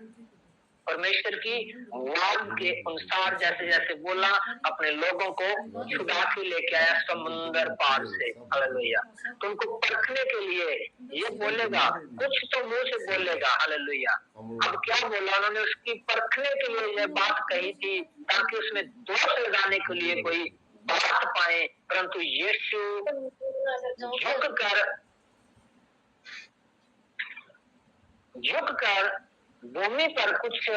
परमेश्वर की आवाज के अनुसार जैसे जैसे बोला, अपने लोगों को छुड़ा के लेके आया समुंदर पार से। हालेलुया। तुमको परखने के लिए ये बोलेगा, कुछ तो मुंह से बोलेगा। हालेलुया। अब क्या बोला उन्होंने? उसकी परखने के लिए ये बात कही थी, ताकि उसमें दोष लगाने के लिए कोई बात पाए, परंतु यीशु झुककर भूमि पर कुछ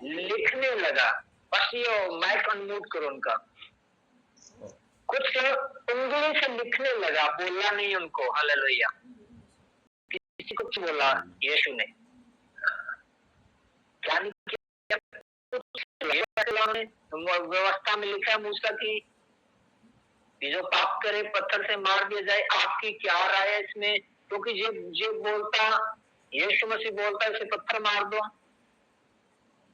लिखने लगा। बस ये माइक अनम्यूट करो उनका। कुछ उंगली से लिखने लगा, बोला नहीं उनको। हालेलुया। किसी को कुछ बोला यीशु ने? क्या नहीं किया? व्यवस्था में लिखा है मूसा की, जो पाप करे पत्थर से मार दिया जाए। आपकी क्या राय है इसमें? क्योंकि ये बोलता, यीशु मसीह बोलता है इसे पत्थर मार दो,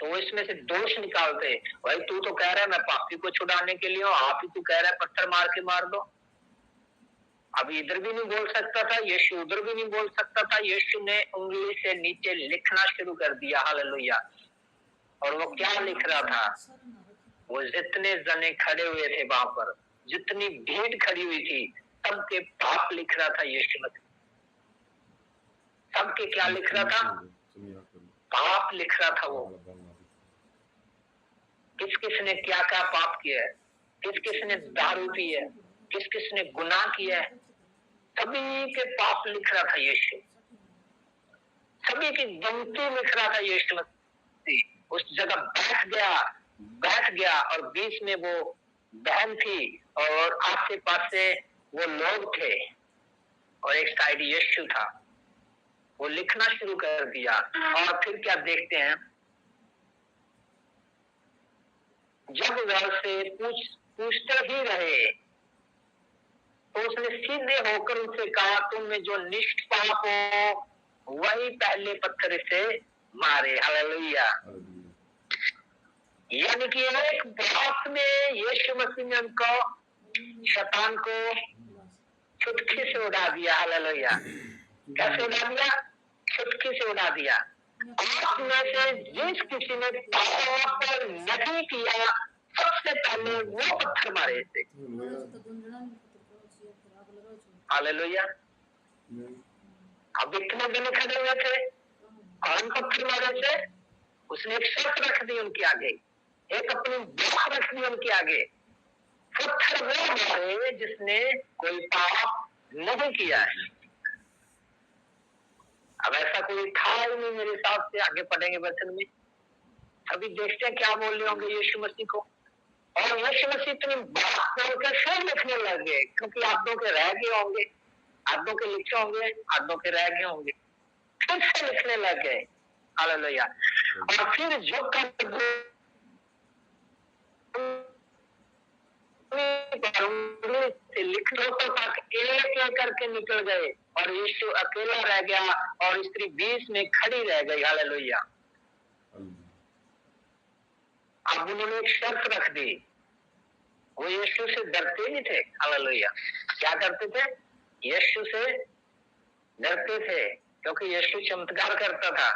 तो वो इसमें से दोष निकालते। भाई तू तो कह रहा है मैं पापी को छुड़ाने के लिए हूँ, आप ही तू कह रहा है पत्थर मार के मार दो। अब इधर भी नहीं बोल सकता था यीशु, उधर भी नहीं बोल सकता था। यीशु ने उंगली से नीचे लिखना शुरू कर दिया। हालेलुया। और वो क्या लिख रहा था? वो जितने जने खड़े हुए थे वहां पर, जितनी भीड़ खड़ी हुई थी, सबके पाप लिख रहा था यीशु मसीह। सबके क्या लिख रहा था? पाप लिख रहा था वो। किस किस ने क्या क्या पाप किया है, किस किस ने दारू पी है, किस किस ने गुनाह किया है, सभी के पाप लिख रहा था यीशु। सभी की गिनती लिख रहा था यीशु मसीह। उस जगह बैठ गया और बीच में वो बहन थी और आसे पासे वो लोग थे और एक साइड यीशु था। वो लिखना शुरू कर दिया और फिर क्या देखते हैं? जब वैसे पूछते ही रहे तो उसने सीधे होकर उनसे कहा, तुम में जो निष्पाप हो वही पहले पत्थर से मारे। हालेलुया। यानी कि एक बात में यीशु मसीह ने उनको, शैतान को चुटकी से उड़ा दिया। हालेलुया। कैसे उड़ा दिया? चुटकी से उड़ा दिया। आप में से जिस किसी ने पाप नहीं किया, सबसे पहले वो पत्थर मारे थे। हालेलुया। अब इतने दिन खड़े हुए थे और पत्थर मारे थे, उसने एक शर्त रख दी उनके आगे, एक अपनी बात रख दी उनके आगे, पत्थर वो मारे जिसने कोई पाप नहीं किया है। अब ऐसा कोई था ही नहीं मेरे हिसाब से। आगे पढ़ेंगे वचन में, अभी देखते हैं क्या बोल रहे होंगे यीशु मसीह को। और यीशु मसीह इतनी बात बोलकर फिर लिखने लग गए, क्योंकि आधों के रह गए होंगे, आधों के लिखे होंगे, आधों के रह गए होंगे, फिर से लिखने लग गए। हालेलुया। और फिर जो कर लिखने तक एक एक करके निकल गए और यीशु अकेला रह गया और स्त्री बीच में खड़ी रह गई। हालेलुया। अब उन्होंने एक शर्त रख दी, वो यीशु से डरते नहीं थे। हालेलुया। क्या करते थे? यीशु से डरते थे, क्योंकि यीशु चमत्कार करता था।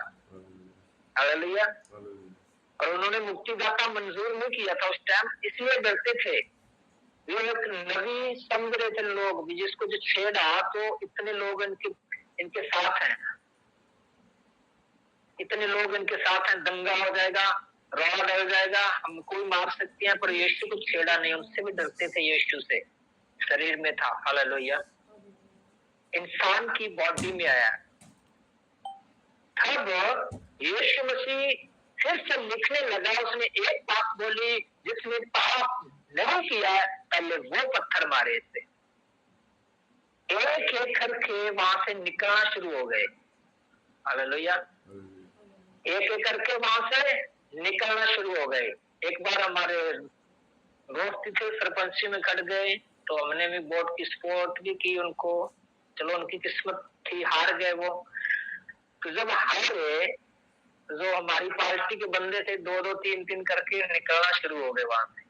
हालेलुया। और उन्होंने मुक्तिदाता मंजूर नहीं किया था उस टाइम, इसलिए डरते थे। वो एक नबी समझ रहे थे लोग भी, जिसको जो छेड़ा तो इतने लोग इनके साथ हैं, इतने लोग इनके साथ हैं, दंगा हो जाएगा, रौला डर जाएगा, हमको भी मार सकते हैं। पर यीशु को छेड़ा नहीं, उनसे भी डरते थे। यीशु से शरीर में था। हालेलुया। इंसान की बॉडी में आया। तब यीशु मसीह फिर से लिखने लगा, उसने एक बात बोली, जिसने पाप नहीं किया पहले वो पत्थर मारे थे। एक एक करके वहां से निकलना शुरू हो गए। हालेलुया। एक एक करके वहां से निकलना शुरू हो गए। एक बार हमारे दोस्त थे सरपंची में कट गए, तो हमने भी वोट की सपोर्ट भी की उनको। चलो उनकी किस्मत थी, हार गए वो। तो जब हारे, जो हमारी पार्टी के बंदे थे, दो दो तीन तीन करके निकलना शुरू हो गए वहां से।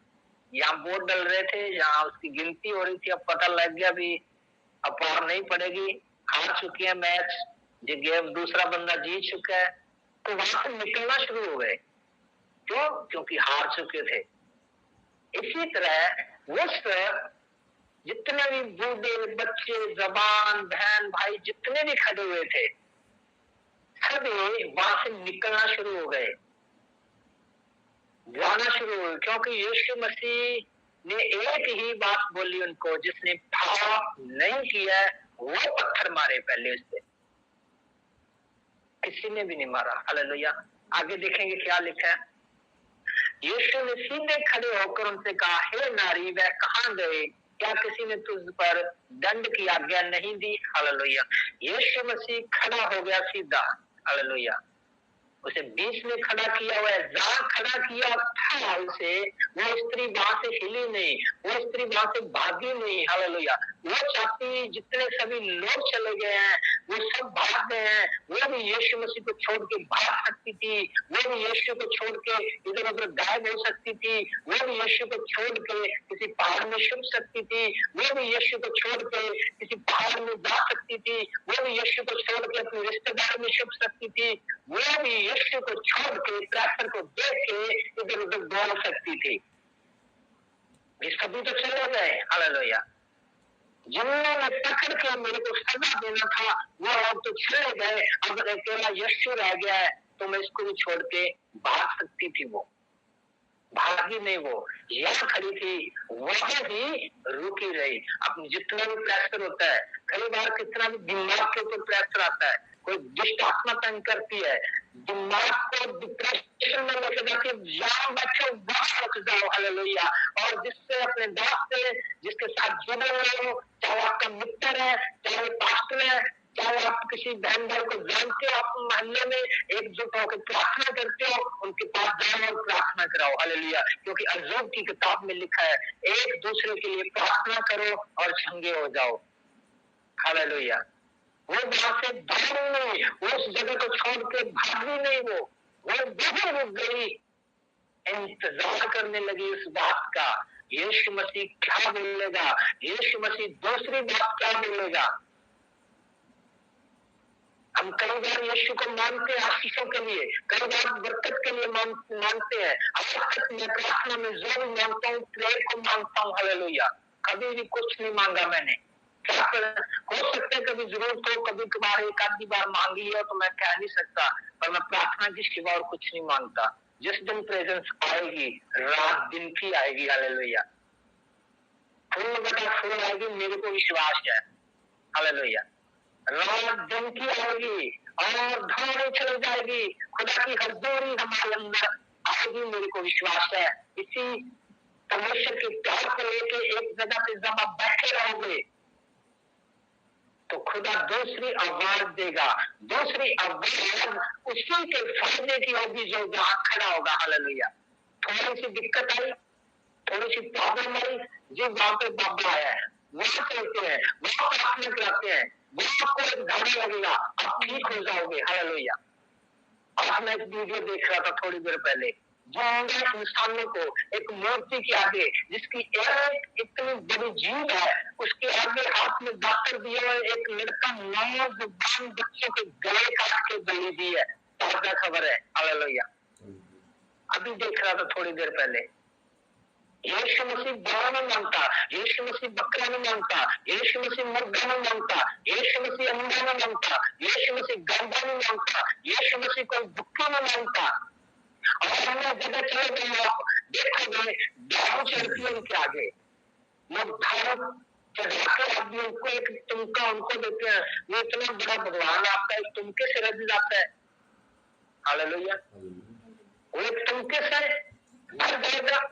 यहाँ वोट डल रहे थे, यहाँ उसकी गिनती हो रही थी। अब पता लग गया भी अब पार नहीं पड़ेगी, हार चुकी है मैच, ये गेम दूसरा बंदा जीत चुका है। तो वहां से निकलना शुरू हो गए। क्यों? क्योंकि हार चुके थे। इसी तरह उस जितने भी बूढ़े, बच्चे, जवान, बहन, भाई जितने भी खड़े हुए थे, सभी वहां से निकलना शुरू हो गए, जाना शुरू हो गए। क्योंकि यीशु मसीह ने एक ही बात बोली उनको, जिसने पाप नहीं किया वो पत्थर मारे पहले उससे। किसी ने भी नहीं मारा। हालेलुया। आगे देखेंगे क्या लिखा है। यीशु ने सीधे खड़े होकर उनसे कहा, हे नारी, वह कहाँ गए? क्या किसी ने तुझ पर दंड की आज्ञा नहीं दी? हालेलुया। यीशु मसीह खड़ा हो गया सीधा। हालेलुया। उसे बीच में खड़ा किया हुआ है, जहां खड़ा किया था उसे, वो स्त्री वहां से हिली नहीं, वो स्त्री वहां से भागी नहीं। हालेलुया। वो चाहती, जितने सभी लोग चले गए हैं वो सब भाग गए हैं, वो भी यीशु मसीह को छोड़ के भाग सकती थी, वो भी यीशु को छोड़ के इधर उधर गायब हो सकती थी, वो भी यीशु को छोड़ के किसी पहाड़ में छुप सकती थी, वो भी यीशु को छोड़ के किसी पहाड़ में जा सकती थी, वो भी यीशु को छोड़ के अपने रिश्तेदार में छुप सकती थी, वो भी यीशु को छोड़ के प्रार्थना को देख के इधर उधर दौड़ सकती थी। ये सभी तो चले गए। हालेलुया। जिन्होंने पकड़ के मेरे को सजा देना था वो लोग तो चले गए, अब अकेला यीशु रह गया है, तो मैं इसको भी छोड़ के भाग सकती थी। वो भागी नहीं, वो यहाँ खड़ी थी, वहां भी रुकी रही। अब जितना भी प्रेशर होता है, कई बार कितना भी दिमाग के ऊपर प्रेशर आता है, कोई दुष्ट आत्मा तंग करती है, दिमाग को डिप्रेशन में लेकर जाके जहाँ बैठे वहां रुक जाओ। हालेलुया। और जिससे अपने दोस्त से, जिसके साथ जुड़े हुए हो, चाहे आपका मित्र है, चाहे पास्टर है, चाहे आप किसी बहन भाई को जानते हो, आप मोहल्ले में एकजुट होकर प्रार्थना करते हो, उनके पास जाओ और प्रार्थना कराओ। हालेलुया। क्योंकि अय्यूब की किताब में लिखा है, एक दूसरे के लिए प्रार्थना करो और चंगे हो जाओ। हालेलुया। वो वहां से भागी नहीं, उस जगह को छोड़ के भागी नहीं, वो वहीं रुक गई, इंतजार करने लगी उस बात का, यीशु मसीह क्या बोलेगा, यीशु मसीह दूसरी बात क्या बोलेगा। हम कई बार यीशु को मानते हैं आशीषों के लिए, कई बार बरकत के लिए मानते हैं। आज तक मैं प्रार्थना में जो भी मांगता हूँ, प्रेयर को मांगता हूँ। हालेलुया। कभी भी कुछ नहीं मांगा मैंने, हो सकता है कभी जरूरत हो, कभी कभार एक आधी बार मांगी हो, तो मैं कह नहीं सकता, पर मैं प्रार्थना के सिवा और कुछ नहीं मांगता। जिस दिन प्रेजेंस आएगी, रात दिन की आएगी, हालेलुया, फुल बटा फुल आएगी, मेरे को विश्वास है, हालेलुया, रात दिन की आएगी और धारे चल जाएगी, खुदा की हजूरी हमारे अंदर आएगी, मेरे को विश्वास है। इसी परमेश्वर के प्यार को लेके एक जगह पे जब आप बैठे रहोगे, तो खुदा दूसरी आवाज देगा, दूसरी आवाज उसी के फायदे की होगी जो जहां खड़ा होगा, हालेलुया। थोड़ी सी दिक्कत आई, थोड़ी सी प्रॉब्लम आई, जी वहां पे बाबा आया है, वहां चलते हैं, वहां प्रार्थना कराते हैं, वहां आपको एक धारा लगेगा, आप ठीक हो जाओगे, हालेलुया। आज मैं एक वीडियो देख रहा था थोड़ी देर पहले, जो इंसानों को एक मूर्ति के आगे, जिसकी एक इतनी बड़ी जीभ है, उसके आगे हाथ में डॉक्टर दिया हुआ एक लड़का नौजवान बच्चों के गले काट के बलि दी है, ताजा खबर है, हालेलुया। अभी देख रहा था थोड़ी देर पहले। यीशु मसीह बड़ा नहीं मांगता, यीशु मसीह बकरा नहीं मांगता, यीशु मसीह मुर्गा नहीं मांगता, यीशु मसीह अंडा नहीं मांगता, यीशु मसीह गंदा नहीं मांगता, यीशु मसीह कोई भुक्का नहीं मांगता। और हमने जगह चले गए, आप देखोगे दारू चढ़ती है उनके आगे, लोग दारू चढ़ाकर आदमी उनको एक तुमका उनको देते हैं, वो इतना बड़ा भगवान आपका एक तुमके से रज जाता है, हालेलुया, वो एक तुमके से भर जाएगा,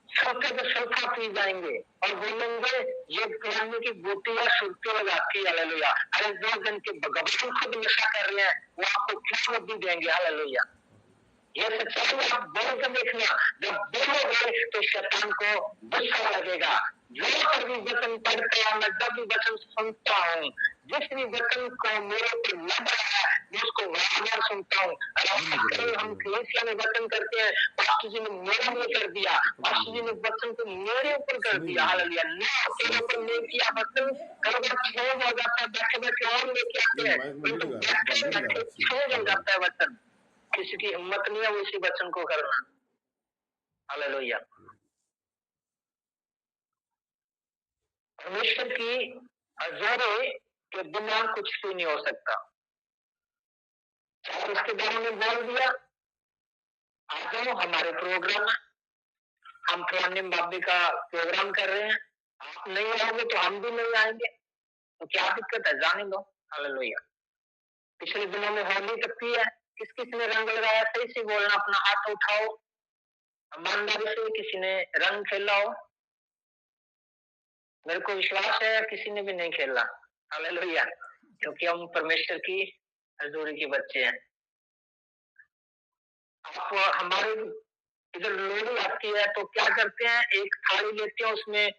सल्फा पी जाएंगे और बोलेंगे ये पुराने की गोटियां सुरती लगाती, हालेलुया। अरे 2 दिन के भगवान खुद नशा कर रहे हैं, वो आपको क्या बुद्धि देंगे, हालेलुया। ये सच्चाई आप बोल कर देखना, जब बोलोगे तो शैतान को गुस्सा लगेगा। जो कभी वचन पढ़ते हैं, मैं जब भी वचन सुनता हूँ, जिस भी वचन को मेरे ऊपर लग रहा है, मैं उसको बार सुनता हूँ। हम कलीसिया में वचन करते हैं, पास्टर जी ने मेरे लिए कर दिया, पास्टर जी ने वचन को मेरे ऊपर कर दिया, हालेलुया। ना तेरे ऊपर नहीं किया वचन, कई बार छोड़ हो जाता है, बैठे बैठे और लेके आते हैं, तो बैठे बैठे छोड़ हो जाता है वचन। किसी की हिम्मत नहीं है उसी वचन को करना, हालेलुया। परमेश्वर की हजूरी के बिना कुछ भी नहीं हो सकता। इसके बारे में बोल दिया, आ जाओ हमारे प्रोग्राम में, हम फलाने बाबे का प्रोग्राम कर रहे हैं, आप नहीं आओगे तो हम भी नहीं आएंगे, तो क्या दिक्कत है, जाने दो, हालेलुया। पिछले दिनों में होली टप्पी है, किस किस ने रंग लगाया, सही से बोलना, अपना हाथ उठाओ, ईमानदारी से, किसी ने रंग खेला हो, मेरे को विश्वास है किसी ने भी नहीं खेला, हालेलुया, क्योंकि हम परमेश्वर की हजूरी के बच्चे हैं। आप हमारे इधर लोहड़ी आती है तो क्या करते हैं, एक थाली लेते हैं, उसमें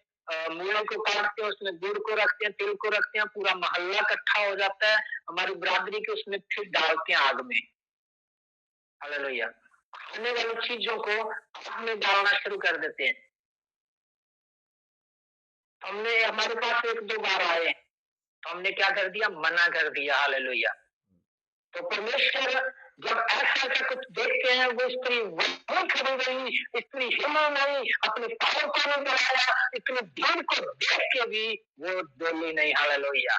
मूलों को काटते हैं, उसमें गुड़ को रखते हैं, तिल को रखते हैं, पूरा मोहल्ला इकट्ठा हो जाता है, हमारी बरादरी के उसमें फिर डालते हैं आग में, हालेलुया। खाने वाली चीजों को आग में डालना शुरू कर देते हैं। हमने हमारे पास 1-2 बार आए, तो हमने क्या कर दिया, मना कर दिया, हालेलुया। तो परमेश्वर जब ऐसा कुछ देखते हैं, वो स्त्री वहीं खड़ी रही, स्त्री हिम्मत नहीं, अपने पाँव को नहीं बढ़ाया, इतनी भीड़ को देख के भी वो डोली नहीं, हालेलुया।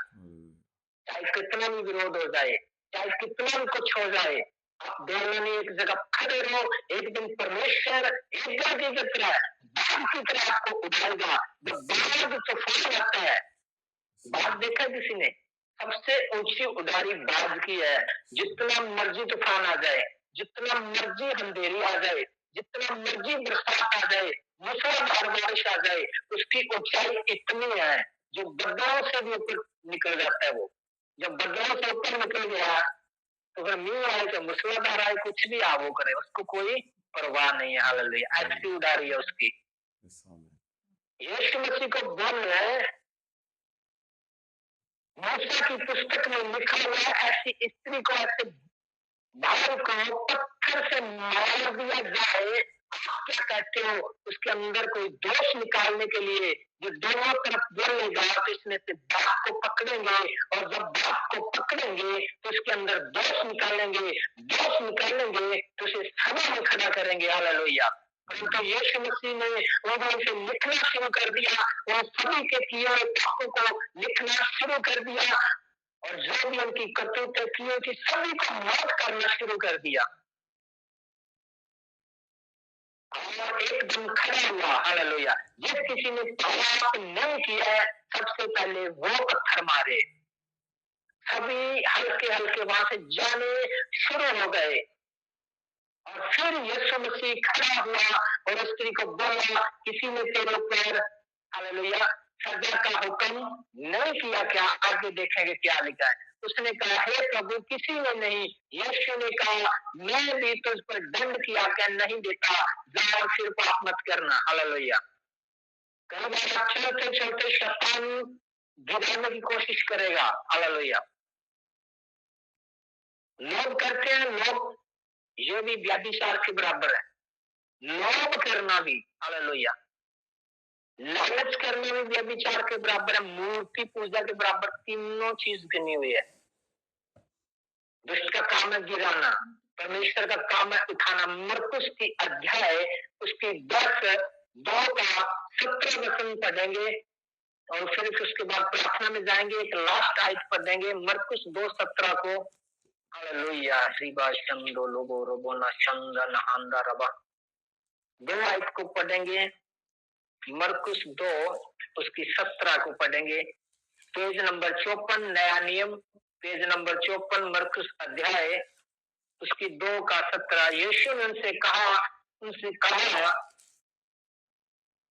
चाहे कितना भी विरोध हो जाए, चाहे कितना भी कुछ हो जाए, आप डरना नहीं, एक जगह खड़े रहो, एक दिन परमेश्वर एक गड्ढे की तरह बाढ़ की तरह आपको उठाएगा। जब बाढ़ तूफान आता है, बाढ़ देखा किसी ने, सबसे ऊंची उड़ारी बाज की है, जितना मर्जी तूफान आ जाए, जितना मर्जी अंधेरी आ जाए, जितना मर्जी बरसात आ जाए, मूसलाधार बारिश आ जाए, उसकी ऊंचाई इतनी है जो बदलाव से भी ऊपर निकल जाता है। वो जब बदलाव से ऊपर निकल गया तो फिर मींह आए चाहे मूसलाधार आए, कुछ भी आ वो करे, उसको कोई परवाह नहीं है, हालेलुया। ऐसी उड़ारी है उसकी। यीशु मसीह को बोल रहे हैं, मूसा की पुस्तक में लिखा हुआ है, ऐसी स्त्री को, ऐसे भाई को पत्थर से मार दिया जाए, आप क्या कहते हो, उसके अंदर कोई दोष निकालने के लिए जो दोनों तरफ बोलेगा, तो इसमें से बाप को पकड़ेंगे, और जब बाप को पकड़ेंगे तो इसके अंदर दोष निकालेंगे, दोष निकालेंगे तो उसे सभा में खड़ा करेंगे, हालेलुया। परंतु यीशु मसीह ने उन्होंने से लिखना शुरू कर दिया, उन सभी के किए हुए पापों को लिखना शुरू कर दिया, और जो भी उनकी करतूतें की थी सभी को माफ करना शुरू कर दिया, और एकदम खड़ा हुआ। हालेलुया। जिस किसी ने पाप नहीं किया है सबसे पहले वो पत्थर मारे। सभी हल्के हल्के वहां से जाने शुरू हो गए, और फिर यीशु मसीह खड़ा हुआ और उस स्त्री को बोला, किसी ने तेरे ऊपर हालेलुया सजा का हुक्म नहीं किया क्या? आगे देखेंगे क्या लिखा है। उसने कहा, हे प्रभु किसी ने नहीं। यीशु ने कहा, मैं भी तुझ पर दंड की आज्ञा नहीं देता, जा और फिर पाप मत करना। हालेलुया। कई बार चलते चलते शैतान गिराने की कोशिश करेगा। हालेलुया। लोग करते हैं, लोग ये भी व्यभिचार के बराबर है। लोभ करना भी, हालेलुया, लालच करना भी व्यभिचार के बराबर है, मूर्ति पूजा के बराबर, तीनों चीज गिनी हुई है। दुष्ट का काम है गिराना, परमेश्वर का काम है उठाना। मरकुस की अध्याय उसकी 10:2 का 17 वचन पढ़ेंगे, और फिर उसके बाद प्रार्थना में जाएंगे। एक लास्ट आयत पढ़ेंगे मरकुस 2:17 को। हालेलुया। रिबा शंदो लोगो रोबोना चंदन हांदा रबा। 2 आयत को पढ़ेंगे, मरकुस 2 उसकी 17 को पढ़ेंगे। पेज नंबर 54 नया नियम, पेज नंबर 54 मरकुस अध्याय उसकी 2 का 17। यीशु ने उनसे कहा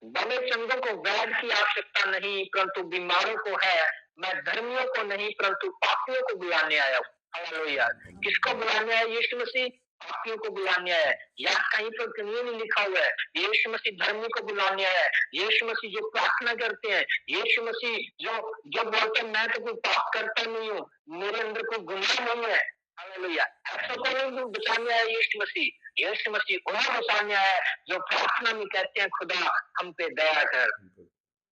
भले चंगों को वैद्य की आवश्यकता नहीं परंतु बीमारों को है। मैं धर्मियों को नहीं परंतु पापियों को बुलाने आया हूँ। हालेलुया। किसको बुलाने आया? यीशु मसीह पापियों को बुलाने आया है। यहाँ कहीं पर कहीं नहीं लिखा हुआ है यीशु मसीह धर्मी को बुलाने आया है। यीशु मसीह जो प्रार्थना करते हैं, यीशु मसीह जो बोलते हैं मैं तो कोई पाप करता नहीं हूँ, मेरे अंदर कोई गुनाह नहीं है। हालेलुया। ऐसा को नहीं बचाने आया यीशु मसीह। यीशु मसीह उन्हें बचाने आया है जो प्रार्थना में कहते हैं, खुदा हम पे दया कर,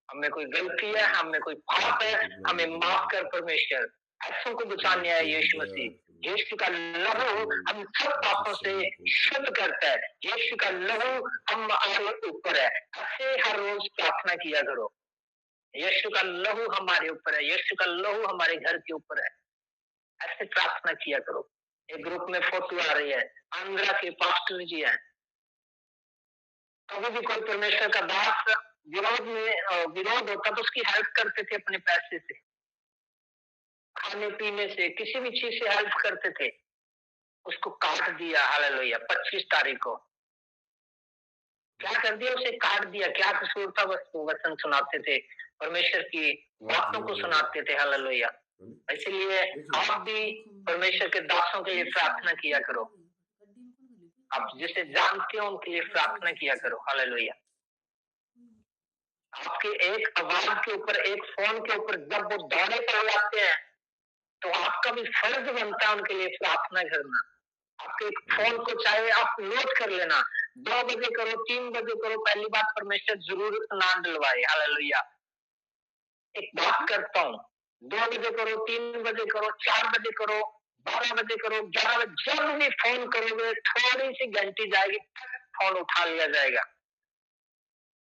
हमें कोई गलती है, हमें कोई पाप है, हमें माफ कर परमेश्वर। ऐसों को बचाने आया यीशु मसीह। यीशु का लहू हम सब पापों से शुद्ध करता है। यीशु का लहू हमारे ऊपर है। ऐसे हर रोज प्रार्थना किया करो, यीशु का लहू हमारे ऊपर है, यीशु का लहू हमारे घर के ऊपर है। ऐसे प्रार्थना किया करो। एक ग्रुप में फोटो आ रही है, आंध्रा के पास्टर जी हैं। कभी भी कोई परमेश्वर का दास विरोध होता तो उसकी हेल्प करते थे, अपने पैसे से, खाने पीने से, किसी भी चीज से हेल्प करते थे। उसको काट दिया। हालेलुया। 25 तारीख को क्या कर दिया? उसे काट दिया। क्या कसूर था? वचन सुनाते थे, परमेश्वर की बातों को सुनाते थे। हालेलुया। इसलिए आप भी परमेश्वर के दासों के लिए प्रार्थना किया करो। आप जिसे जानते हो उनके लिए प्रार्थना किया करो। हालेलुया। आपके एक आवाज के ऊपर, एक फोन के ऊपर जब वो दौड़े पड़ जाते हैं तो आपका भी फर्ज बनता है उनके लिए प्रार्थना करना। आपके एक फोन को चाहे आप नोट कर लेना, 2 बजे करो, 3 बजे करो, पहली बात परमेश्वर जरूरत ना दिलवाए। हालेलुया। एक बात करता हूँ, 2 बजे करो, 3 बजे करो, 4 बजे करो, 12 बजे करो, 11 बजे, जब भी फोन करोगे थोड़ी सी घंटी जाएगी, फोन उठा लिया जाएगा।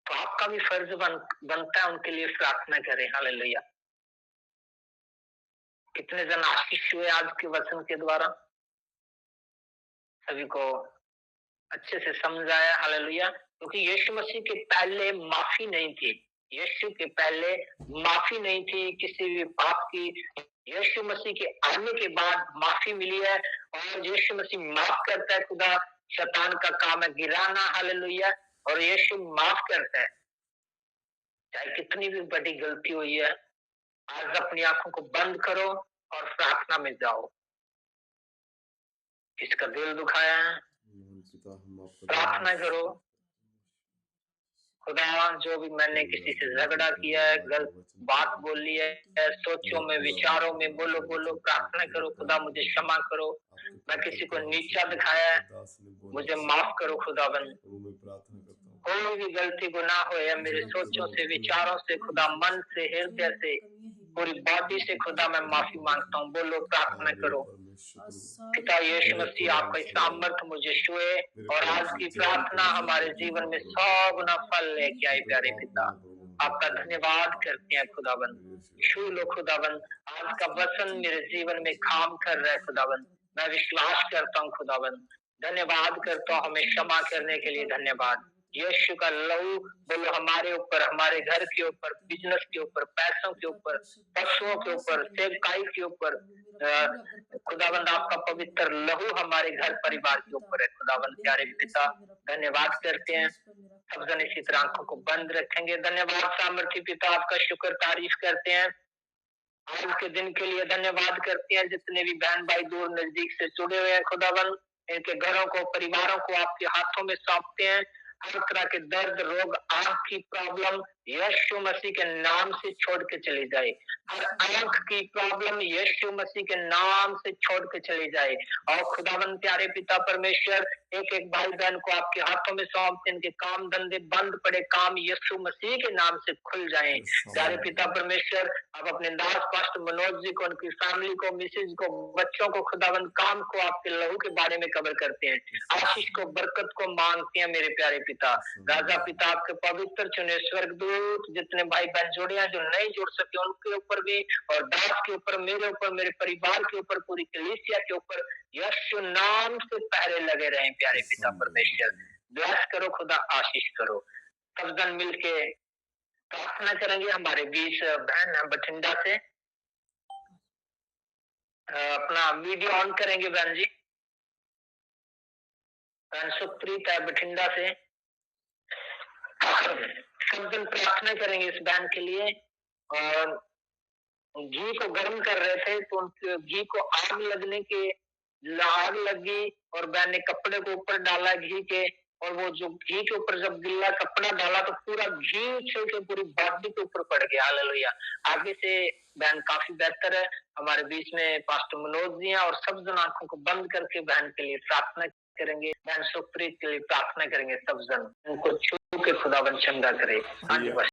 तो आपका भी फर्ज बनता है उनके लिए प्रार्थना करें। हालेलुया। कितने जन आशीष हुए आज के वचन के द्वारा, सभी को अच्छे से समझ आया। हालेलुया। क्योंकि यीशु मसीह के पहले माफी नहीं थी, यीशु के पहले माफी नहीं थी किसी भी पाप की। यीशु मसीह के आने के बाद माफी मिली है, और यीशु मसीह माफ करता है। खुदा शैतान का काम है गिराना। हालेलुया। और यीशु माफ करता है, चाहे कितनी भी बड़ी गलती हुई है। आज अपनी आंखों को बंद करो और प्रार्थना में जाओ। किसका दिल दुखाया है प्रार्थना करो। खुदा जो भी मैंने किसी से झगड़ा किया है, गलत बात बोली है, सोचों में, विचारों में, बोलो प्रार्थना करो, खुदा मुझे क्षमा करो। मैं किसी को नीचा दिखाया है, मुझे माफ करो खुदावन। कोई भी गलती गुनाह हो या मेरे सोचों से, विचारों से, खुदा मन से, हृदय से, पूरी बॉडी से, खुदा मैं माफी मांगता हूँ। बोलो प्रार्थना करो। पिता यीशु मसीह, आपका सामर्थ्य मुझे छुए और आज की प्रार्थना हमारे जीवन में 100 गुना फल लेके आए। प्यारे पिता, आपका धन्यवाद करते हैं खुदाबंद। छू लो खुदाबंद, आज का वचन मेरे जीवन में काम कर रहा है खुदाबंद। मैं विश्वास करता हूँ खुदाबंद, धन्यवाद करता हूँ, हमें क्षमा करने के लिए धन्यवाद। यीशु का लहू बोलो हमारे ऊपर, हमारे घर के ऊपर, बिजनेस के ऊपर, पैसों के ऊपर, पशुओं के ऊपर, सेवकाई के ऊपर, खुदाबंद आपका पवित्र लहू हमारे घर परिवार के ऊपर है। खुदाबंद प्यारे पिता, धन्यवाद करते हैं। सब जन इसी तरह आंखों को बंद रखेंगे। धन्यवाद सामर्थी पिता, आपका शुक्र तारीफ करते हैं आज के दिन के लिए। धन्यवाद करते हैं जितने भी बहन भाई दूर नजदीक से जुड़े हुए हैं खुदाबंद, इनके घरों को, परिवारों को आपके हाथों में सौंपते हैं। हर तरह के दर्द, रोग, आंख की प्रॉब्लम यीशु मसीह के नाम से छोड़ के चली जाए। हर आंख की प्रॉब्लम यीशु मसीह के नाम से छोड़ के चली जाए। और खुदावंद प्यारे पिता परमेश्वर, एक एक भाई बहन को आपके हाथों में सौंपते, इनके काम धंधे बंद पड़े काम यीशु मसीह के नाम से खुल जाएं। प्यारे पिता परमेश्वर, आप अपने दास पास्टर मनोज जी को, उनकी फैमिली को, मिसेज को, बच्चों को, खुदावंद काम को आपके लहू के बारे में कवर करते हैं। आशीष को, बरकत को मांगते हैं मेरे प्यारे पिता। राजा पिता, आपके पवित्र चुने स्वर्गदूत जितने भाई बहन जुड़े हैं, जो नहीं जुड़ सके, उनके ऊपर भी, और दास के ऊपर, मेरे ऊपर, मेरे परिवार के ऊपर, पूरी कलीसिया के ऊपर यीशु नाम से पहरे लगे रहे। प्यारे पिता परमेश्वर, ब्लेस करो खुदा, आशीष करो। सब जन मिलके प्रार्थना करेंगे। हमारे बीच बहन है बठिंडा से, अपना वीडियो ऑन करेंगे बहन जी। बहन सुखप्रीत है बठिंडा से। सब जन प्रार्थना करेंगे इस बहन के लिए। और घी को गर्म कर रहे थे तो उनके घी को आग लगने के आग लगी और बहन ने कपड़े को ऊपर डाला घी के, और वो जो घी के ऊपर जब गिल्ला कपड़ा डाला तो पूरा घी उछल के पूरी बॉडी के ऊपर पड़ गया। हालेलुया। आगे से बहन काफी बेहतर है। हमारे बीच में पास्टर मनोज जी हैं, और सब जन आंखों को बंद करके बहन के लिए प्रार्थना करेंगे। बहन सुखप्रीत के लिए प्रार्थना करेंगे। सब जन उनको छू के खुदावन चंगा करे। हाँ जी, बस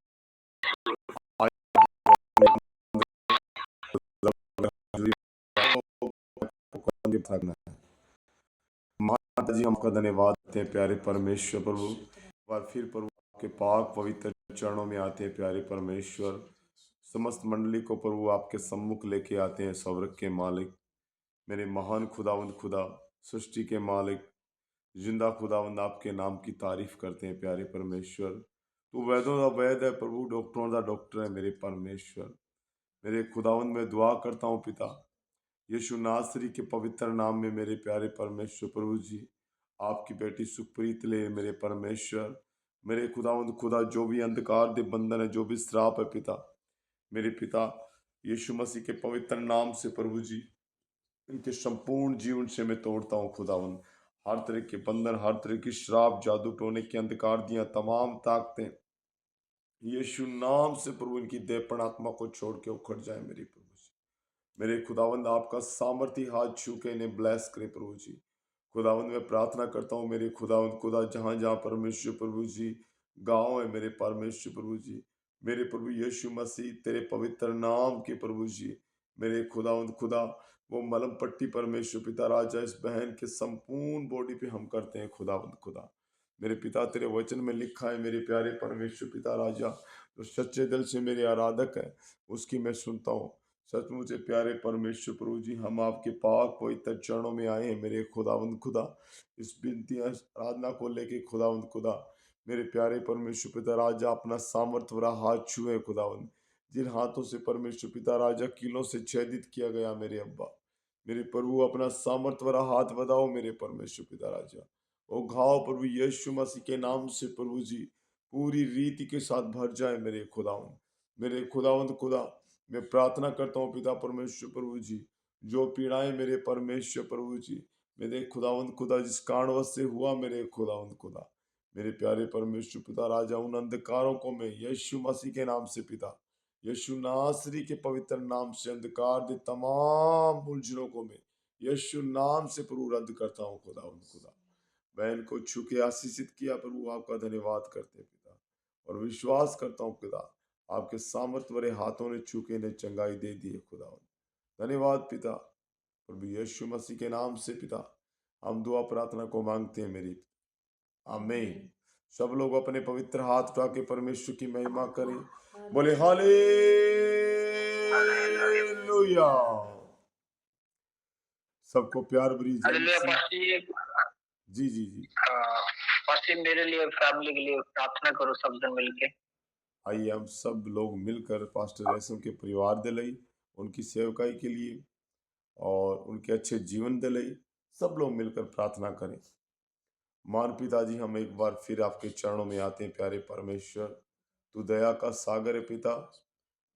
माता जी, हम आपका धन्यवाद देते हैं प्यारे परमेश्वर प्रभु। बार फिर प्रभु आपके पाक पवित्र चरणों में आते हैं प्यारे परमेश्वर। समस्त मंडली को प्रभु आपके सम्मुख लेके आते हैं। स्वर्ग के मालिक, मेरे महान खुदावंद खुदा, सृष्टि के मालिक, जिंदा खुदावंद, आपके नाम की तारीफ करते हैं प्यारे परमेश्वर। तू वैदों का वैद है प्रभु, डॉक्टरों का डॉक्टर है मेरे परमेश्वर। मेरे खुदावंद, मैं दुआ करता हूँ पिता, यीशु नासरी के पवित्र नाम में मेरे प्यारे परमेश्वर प्रभु जी, आपकी बेटी सुखप्रीत ले मेरे परमेश्वर। मेरे खुदावंद खुदा, जो भी अंधकार दे बंधन है, जो भी श्राप है पिता, मेरे पिता यीशु मसीह के पवित्र नाम से प्रभु जी, इनके संपूर्ण जीवन से मैं तोड़ता हूँ खुदावंद। हर तरह के बंधन, हर तरह की श्राप, जादू टोने की अंधकार दियाँ तमाम ताकतें यीशु नाम से प्रभु इनकी देवपण आत्मा को छोड़ के उखड़ जाए मेरे प्रभु जी। मेरे खुदावंद, आपका सामर्थी हाथ छू के इन्हें ब्लेस करे प्रभु जी। खुदावंद, मैं प्रार्थना करता हूँ मेरे खुदावंद खुदा, जहाँ जहाँ परमेश्वर प्रभु जी गाँव है मेरे परमेश्वर प्रभु जी, मेरे प्रभु यीशु मसीह तेरे पवित्र नाम के प्रभु जी, मेरे खुदावंद खुदा, वो मलम पट्टी परमेश्वर पिता राजा इस बहन के संपूर्ण बॉडी पे हम करते हैं खुदावंद खुदा। मेरे पिता, तेरे वचन में लिखा है मेरे प्यारे परमेश्वर पिता राजा, जो सच्चे दिल से मेरे आराधक है उसकी मैं सुनता हूँ। सचमुच प्यारे परमेश्वर प्रभु जी, हम आपके पाक पवित्र चरणों में आए हैं मेरे खुदावंद खुदा, इस बिनती आराधना को लेके खुदावंद खुदा। मेरे प्यारे परमेश्वर पिता राजा, अपना सामर्थ्य भरा हाथ छुए खुदावंद, जिन हाथों से परमेश्वर पिता राजा कीलों से छेदित किया गया मेरे अब्बा, मेरे प्रभु अपना सामर्थ्य भरा हाथ बढ़ाओ मेरे परमेश्वर पिता राजा। ओ घाव प्रभु यीशु मसीह के नाम से प्रभु जी पूरी रीति के साथ भर जाए मेरे खुदावंद। मेरे खुदावंद खुदा, मैं प्रार्थना करता हूँ पिता परमेश्वर प्रभु जी, जो पीड़ाएं मेरे परमेश्वर प्रभु जी, मेरे खुदावंद खुदा जिस कारणवश से हुआ मेरे खुदावंद खुदा, मेरे प्यारे परमेश्वर पिता राजा, उन अंधकारों को मैं यीशु मसीह के नाम से पिता, यीशु नासरी के पवित्र नाम से अंधकार दे तमाम उलझनों को मैं यीशु नाम से प्रभु रद्द करता हूँ खुदावंद खुदा। बहन को छू के आशीषित किया प्रभु, आपका धन्यवाद करते हैं पिता, और विश्वास करता हूँ पिता, आपके सामर्थ्य भरे हाथों ने छू के इन्हें चंगाई दे दी है खुदावंद। धन्यवाद पिता, प्रभु यीशु मसीह के नाम से पिता हम दुआ प्रार्थना को मांगते हैं मेरी। आमीन। सब लोग अपने पवित्र हाथ उठा के परमेश्वर की महिमा करें, बोले हालेलुया। सबको प्यार भरी जय हालेलुया। मसीह। पास्टर जी जी जी, पास्टर मेरे लिए फैमिली के लिए प्रार्थना करो सब जन मिलके। आइए हम सब लोग मिलकर पास्टर रेशम के परिवार दे लई, उनकी सेवकाई के लिए और उनके अच्छे जीवन दे लई सब लोग मिलकर प्रार्थना करें। मान पिताजी, हम एक बार फिर आपके चरणों में आते हैं। प्यारे परमेश्वर, तू दया का सागर है पिता।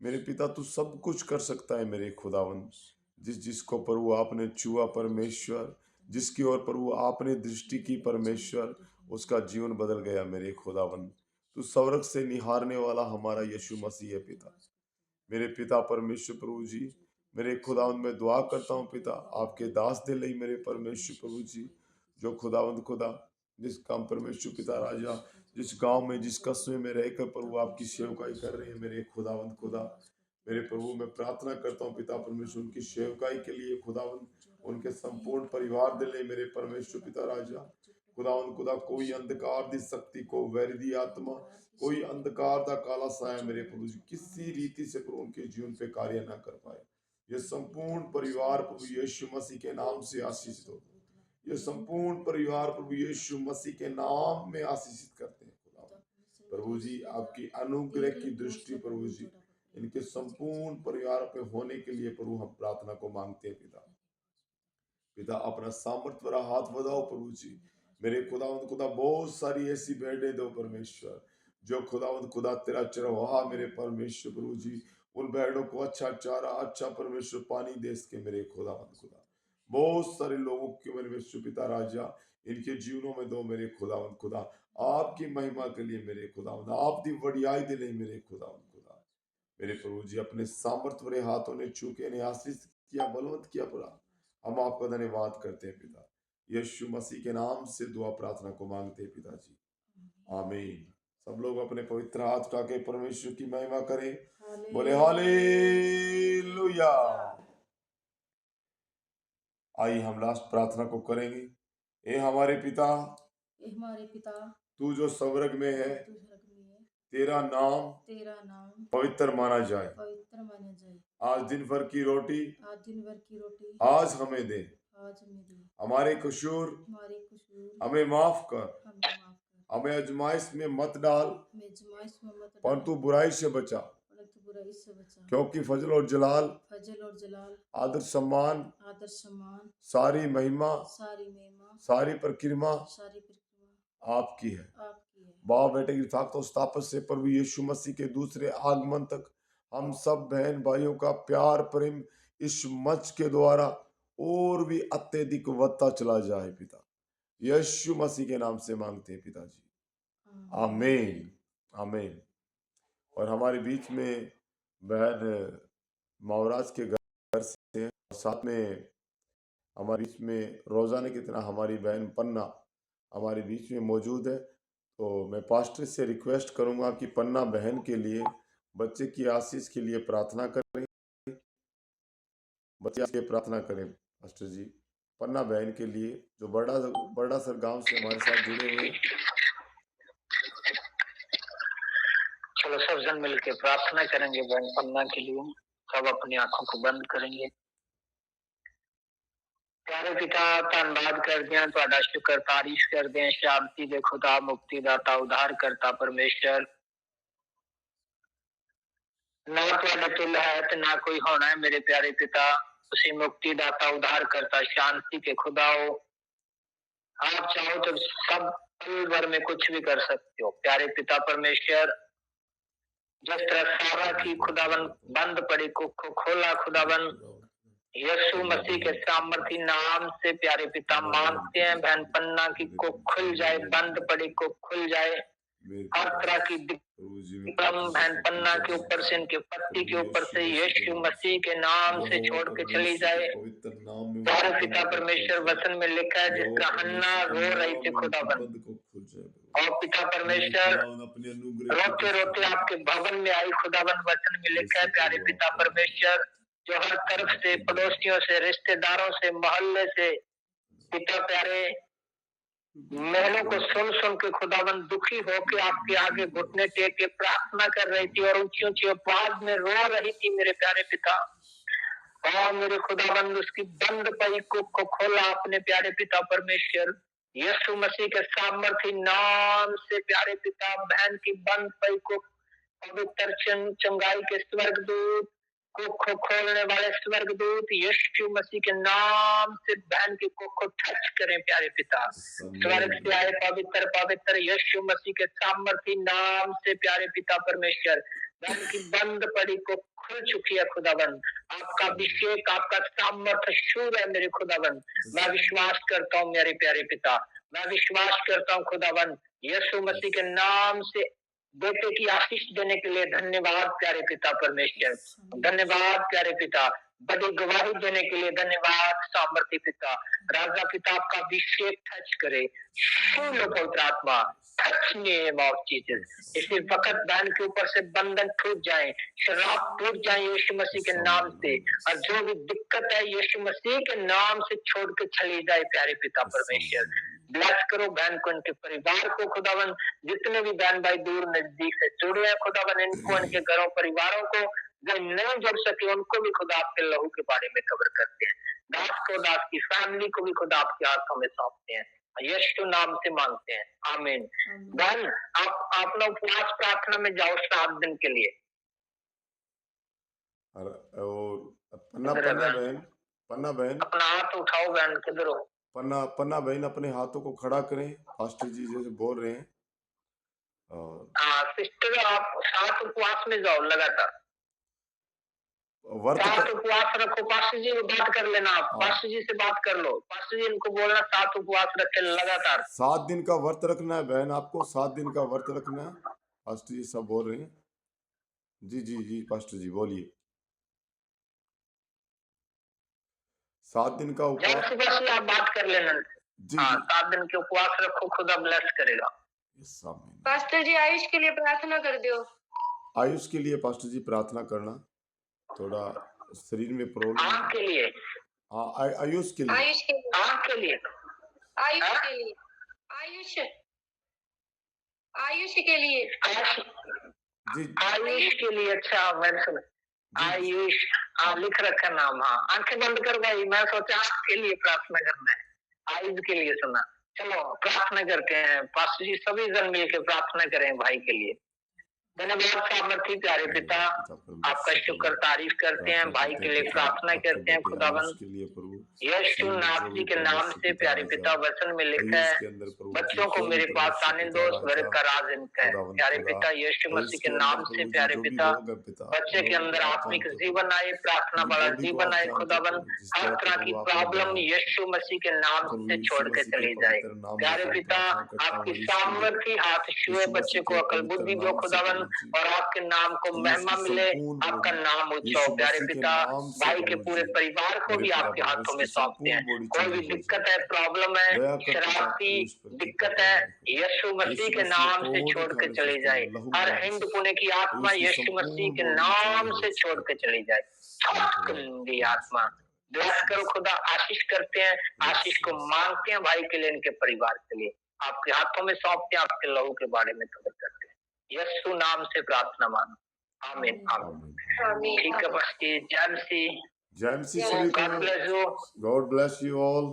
मेरे पिता, तू सब कुछ कर सकता है मेरे खुदावंद। जिसको प्रभु आपने छुआ परमेश्वर, जिसकी ओर प्रभु आपने दृष्टि की परमेश्वर, उसका जीवन बदल गया मेरे खुदावंद। तू स्वर्ग से निहारने वाला हमारा यीशु मसीह है पिता। मेरे पिता परमेश्वर प्रभु जी, मेरे खुदावंद में दुआ करता हूँ पिता, आपके दास दे लई मेरे परमेश्वर प्रभु जी, जो खुदावंद खुदा जिस काम परमेश्वर पिता राजा जिस गांव में जिस कस्बे में रहकर प्रभु आपकी सेवकाई कर रहे हैं मेरे खुदावंद खुदा, मेरे प्रभु मैं प्रार्थना करता हूँ पिता परमेश्वर उनकी सेवकाई के लिए खुदावंद, उनके संपूर्ण परिवार दे ले मेरे परमेश्वर पिता राजा। खुदावंद खुदा, कोई अंधकार दी शक्ति को वैरिदी आत्मा, कोई अंधकार का काला साया मेरे प्रभु जी किसी रीति से प्रभु उनके जीवन पे कार्य ना कर पाए। ये संपूर्ण परिवार प्रभु यीशु मसीह के नाम से आशीषित हो। ये संपूर्ण परिवार प्रभु यीशु मसीह के नाम में आशीषित करते हैं खुदा। प्रभु जी आपकी अनुग्रह की दृष्टि प्रभु जी इनके संपूर्ण परिवार पे होने के लिए प्रभु हम प्रार्थना को मांगते हैं पिता। पिता अपना सामर्थ्य भरा हाथ बढ़ाओ प्रभु जी, मेरे खुदावंद खुदा बहुत सारी ऐसी भेड़ें दो परमेश्वर, जो खुदावंद खुदा तेरा चरवाहा मेरे परमेश्वर प्रभु जी, उन भेड़ों को अच्छा चारा अच्छा परमेश्वर पानी दे सके मेरे खुदावंद खुदा। बहुत सारे लोगों के परमेश्वर पिता राजा इनके जीवनों में दो मेरे खुदावंद खुदा, आपकी महिमा के लिए मेरे खुदावंद, आपकी वडियाई दे ले मेरे खुदावंद खुदा। मेरे प्रभु जी अपने सामर्थ्य भरे हाथों ने छू के इन्हें आशीष किया, बलवंत किया पूरा, हम आपका धन्यवाद करते हैं पिता। यीशु मसीह के नाम से दुआ प्रार्थना को मांगते हैं पिताजी, आमीन। सब लोग अपने पवित्र हाथ उठा के परमेश्वर की महिमा करें, बोले हालेलुया। आइए हम लास्ट प्रार्थना को करेंगे। ए हमारे पिता, तू जो स्वर्ग में है, तेरा नाम पवित्र माना जाए। आज दिन भर की रोटी आज हमें दे, हमारे कसूर हमें माफ कर, हमें आजमाइश में मत डाल, परंतु बुराई से बचा, क्योंकि फजल और जलाल आदर सम्मान सारी महिमा सारी प्रक्रिया आपकी है। बाप बेटे की ताकत और स्थापत से प्रभु यीशु मसीह के दूसरे आगमन तक हम सब बहन भाइयों का प्यार प्रेम इस मंच के द्वारा और भी अत्यधिक बढ़ता चला जाए पिता। यीशु मसीह के नाम से मांगते हैं पिताजी, आमीन आमीन। और हमारे बीच में बहन मावराज के घर से हैं, साथ में हमारे बीच में रोजाना की तरह हमारी बहन पन्ना हमारे बीच में मौजूद है। तो मैं पास्टर से रिक्वेस्ट करूंगा कि पन्ना बहन के लिए बच्चे की आशीष के लिए प्रार्थना करें, बच्चे के लिए प्रार्थना करें पास्टर जी, पन्ना बहन के लिए जो बड़ा सर गांव से हमारे साथ जुड़े हुए हैं। चलो सब जन मिलके प्रार्थना करेंगे बहन पन्ना के लिए। सब अपनी आंखों को बंद करेंगे। प्यारे पिता, धन्यवाद करते हैं, तुहाडा शुक्र तारीफ करते हैं, शांति दे खुदा, मुक्ति दाता, उद्धार करता परमेश्वर। ना तुहाडा तुल है ते ना कोई होना है मेरे प्यारे पिता। तुसी मुक्ति दाता, उद्धार करता, शांति के खुदा हो। आप चाहो तो सब पल भर में कुछ भी कर सकते हो प्यारे पिता परमेश्वर। जिस तरह सारा की खुदावन बंद पड़ी कुख को खोला खुदावन, यीशु मसीह के सामर्थी नाम से प्यारे पिता मांगते हैं बहन पन्ना की को खुल जाए, बंद पड़ी को खुल जाए। हर तरह की बहन पन्ना के ऊपर से, इनके पति के ऊपर से यीशु मसीह के नाम से छोड़ के चली जाए। प्यारे पिता परमेश्वर वचन में लिखा है जिस तरह हन्ना रो रही थी खुदावन, और पिता परमेश्वर रोते रोते आपके भवन में आई खुदावन। वचन में लिखा है प्यारे पिता परमेश्वर जो हर तरफ से, पड़ोसियों से, रिश्तेदारों से, मोहल्ले से, पिता प्यारे, महलों को सुन सुन के खुदाबंद दुखी होके आपके आगे घुटने टेक के प्रार्थना कर रही थी और ऊंची ऊंची आवाज में रो रही थी मेरे प्यारे पिता। और मेरे खुदाबंद उसकी बंद पई को खोला अपने प्यारे पिता परमेश्वर यीशु मसीह के सामर्थी नाम से। प्यारे पिता, बहन की बंद पई को पवित्र चंगाई के स्वर्गदूत को खोलने वाले स्वर्गदूत यीशु मसीह के नाम से बहन की को टच करें प्यारे पिता। स्वर्ग से आए पवित्र पवित्र यीशु मसीह के सामर्थी नाम से प्यारे पिता परमेश्वर, बहन की बंद पड़ी को खुल चुकी है खुदाबंद। आपका अभिषेक, आपका सामर्थ्य शूर है मेरे खुदाबंद। मैं विश्वास करता हूँ मेरे प्यारे पिता, मैं विश्वास करता हूँ खुदाबंद यीशु मसीह के नाम से। बेटे की आशीष देने के लिए धन्यवाद प्यारे पिता परमेश्वर, धन्यवाद प्यारे पिता। बड़ी गवाही देने के लिए धन्यवाद सामर्थ्य पिता। राजा पिता आपका अभिषेक टच करे, छू लो पवित्र आत्मा, टच नेम ऑफ जीसस। इसी वक्त बहन के ऊपर से बंधन टूट जाए, शराब टूट जाए यीशु मसीह के नाम से, और जो भी दिक्कत है यीशु मसीह के नाम से छोड़ के चली जाए प्यारे पिता परमेश्वर। ब्लेस करो बहन को, इनके परिवार को खुदावन, जितने भी बहन भाई दूर नजदीक से जुड़े हैं खुदावन, इनको, इनके घरों परिवारों को, जो नहीं जुड़ सके उनको भी खुदा आपके लहू के बारे में कवर करते हैं। दास को, दास की फैमिली को भी खुदा आपके हाथों में सौंपते हैं, यीशु नाम से मांगते हैं, आमीन। बहन आप लोग उपवास प्रार्थना में जाओ 7 दिन के लिए। और पन्ना बहन अपना हाथ उठाओ बहन, किधर हो? पन्ना बहन अपने हाथों को खड़ा करें, पास्टर जी जैसे बोल रहे हैं। और सिस्टर आप 7 उपवास में जाओ लगातार, उपवास रखो। पास्टर जी से बात कर लेना, आप पास्टर जी से बात कर लो, पास्टर जी इनको बोलना 7 उपवास रखे लगातार। 7 दिन का व्रत रखना है बहन, आपको 7 दिन का व्रत रखना है। पास्टर जी सब बोल रहे हैं। जी जी जी पास्टर जी बोलिए। 7 दिन का उपवास, सुबह से आप बात कर लेना जी। 7 दिन के उपवास रखो, खुदा ब्लेस करेगा। पास्टर जी आयुष के लिए प्रार्थना कर दो। आयुष के लिए पास्टर जी प्रार्थना करना, थोड़ा शरीर में प्रॉब्लम है। आँख के लिए, आयुष के लिए, आयुष के लिए, आँख के लिए, आयुष के लिए, आयुष आयुष के लिए जी आयुष के लिए। अच्छा मैंने सुना आयुष, लिख रखा नाम। हाँ, आंखें बंद कर भाई, मैं सोचा आपके लिए प्रार्थना करना है, आयुष के लिए सुना। चलो प्रार्थना करते हैं, पास्टर जी सभी जन मिलकर प्रार्थना करें भाई के लिए। धन्यवाद सामर्थी प्यारे पिता, आपका शुक्र तारीफ करते हैं, भाई के लिए प्रार्थना करते हैं खुदावन यीशु नासरी के नाम से। प्यारे पिता वचन में लिखा है, बच्चों को मेरे पास आने दो, स्वर्ग का राज इनका है। प्यारे पिता यीशु मसीह के नाम से प्यारे पिता, बच्चे के अंदर आत्मिक जीवन आए, प्रार्थना वाला जीवन आए खुदावन। हर तरह की प्रॉब्लम यीशु मसीह के नाम से छोड़ के चली जाए। प्यारे पिता आपकी सामर्थी हाथ छुए, बच्चे को अकल बुद्धि दो खुदावन, और आपके नाम को महिमा मिले, आपका नाम ऊंचा हो। प्यारे पिता भाई के पूरे परिवार को भी आपके हाथों में सौंपते हैं। कोई भी दिक्कत है, प्रॉब्लम है, शराब की दिक्कत है, यीशु मसीह के नाम से छोड़ के चली जाए। हर हिंद पुणे की आत्मा यीशु मसीह के नाम से छोड़ के चली जाए। आत्मा ब्लेस करो खुदा, आशीष करते हैं, आशीष को मांगते हैं भाई के लिए, इनके परिवार के लिए आपके हाथों में सौंपते हैं, आपके लहू के बारे में खबर करते हैं। यीशु नाम से प्रार्थना मांग, आमीन आमीन। ठीक है बस्ती, जय मसीह, God bless you all.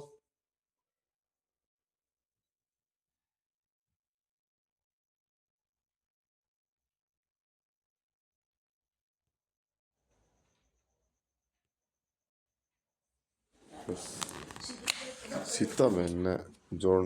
Sita बहन ने जोड़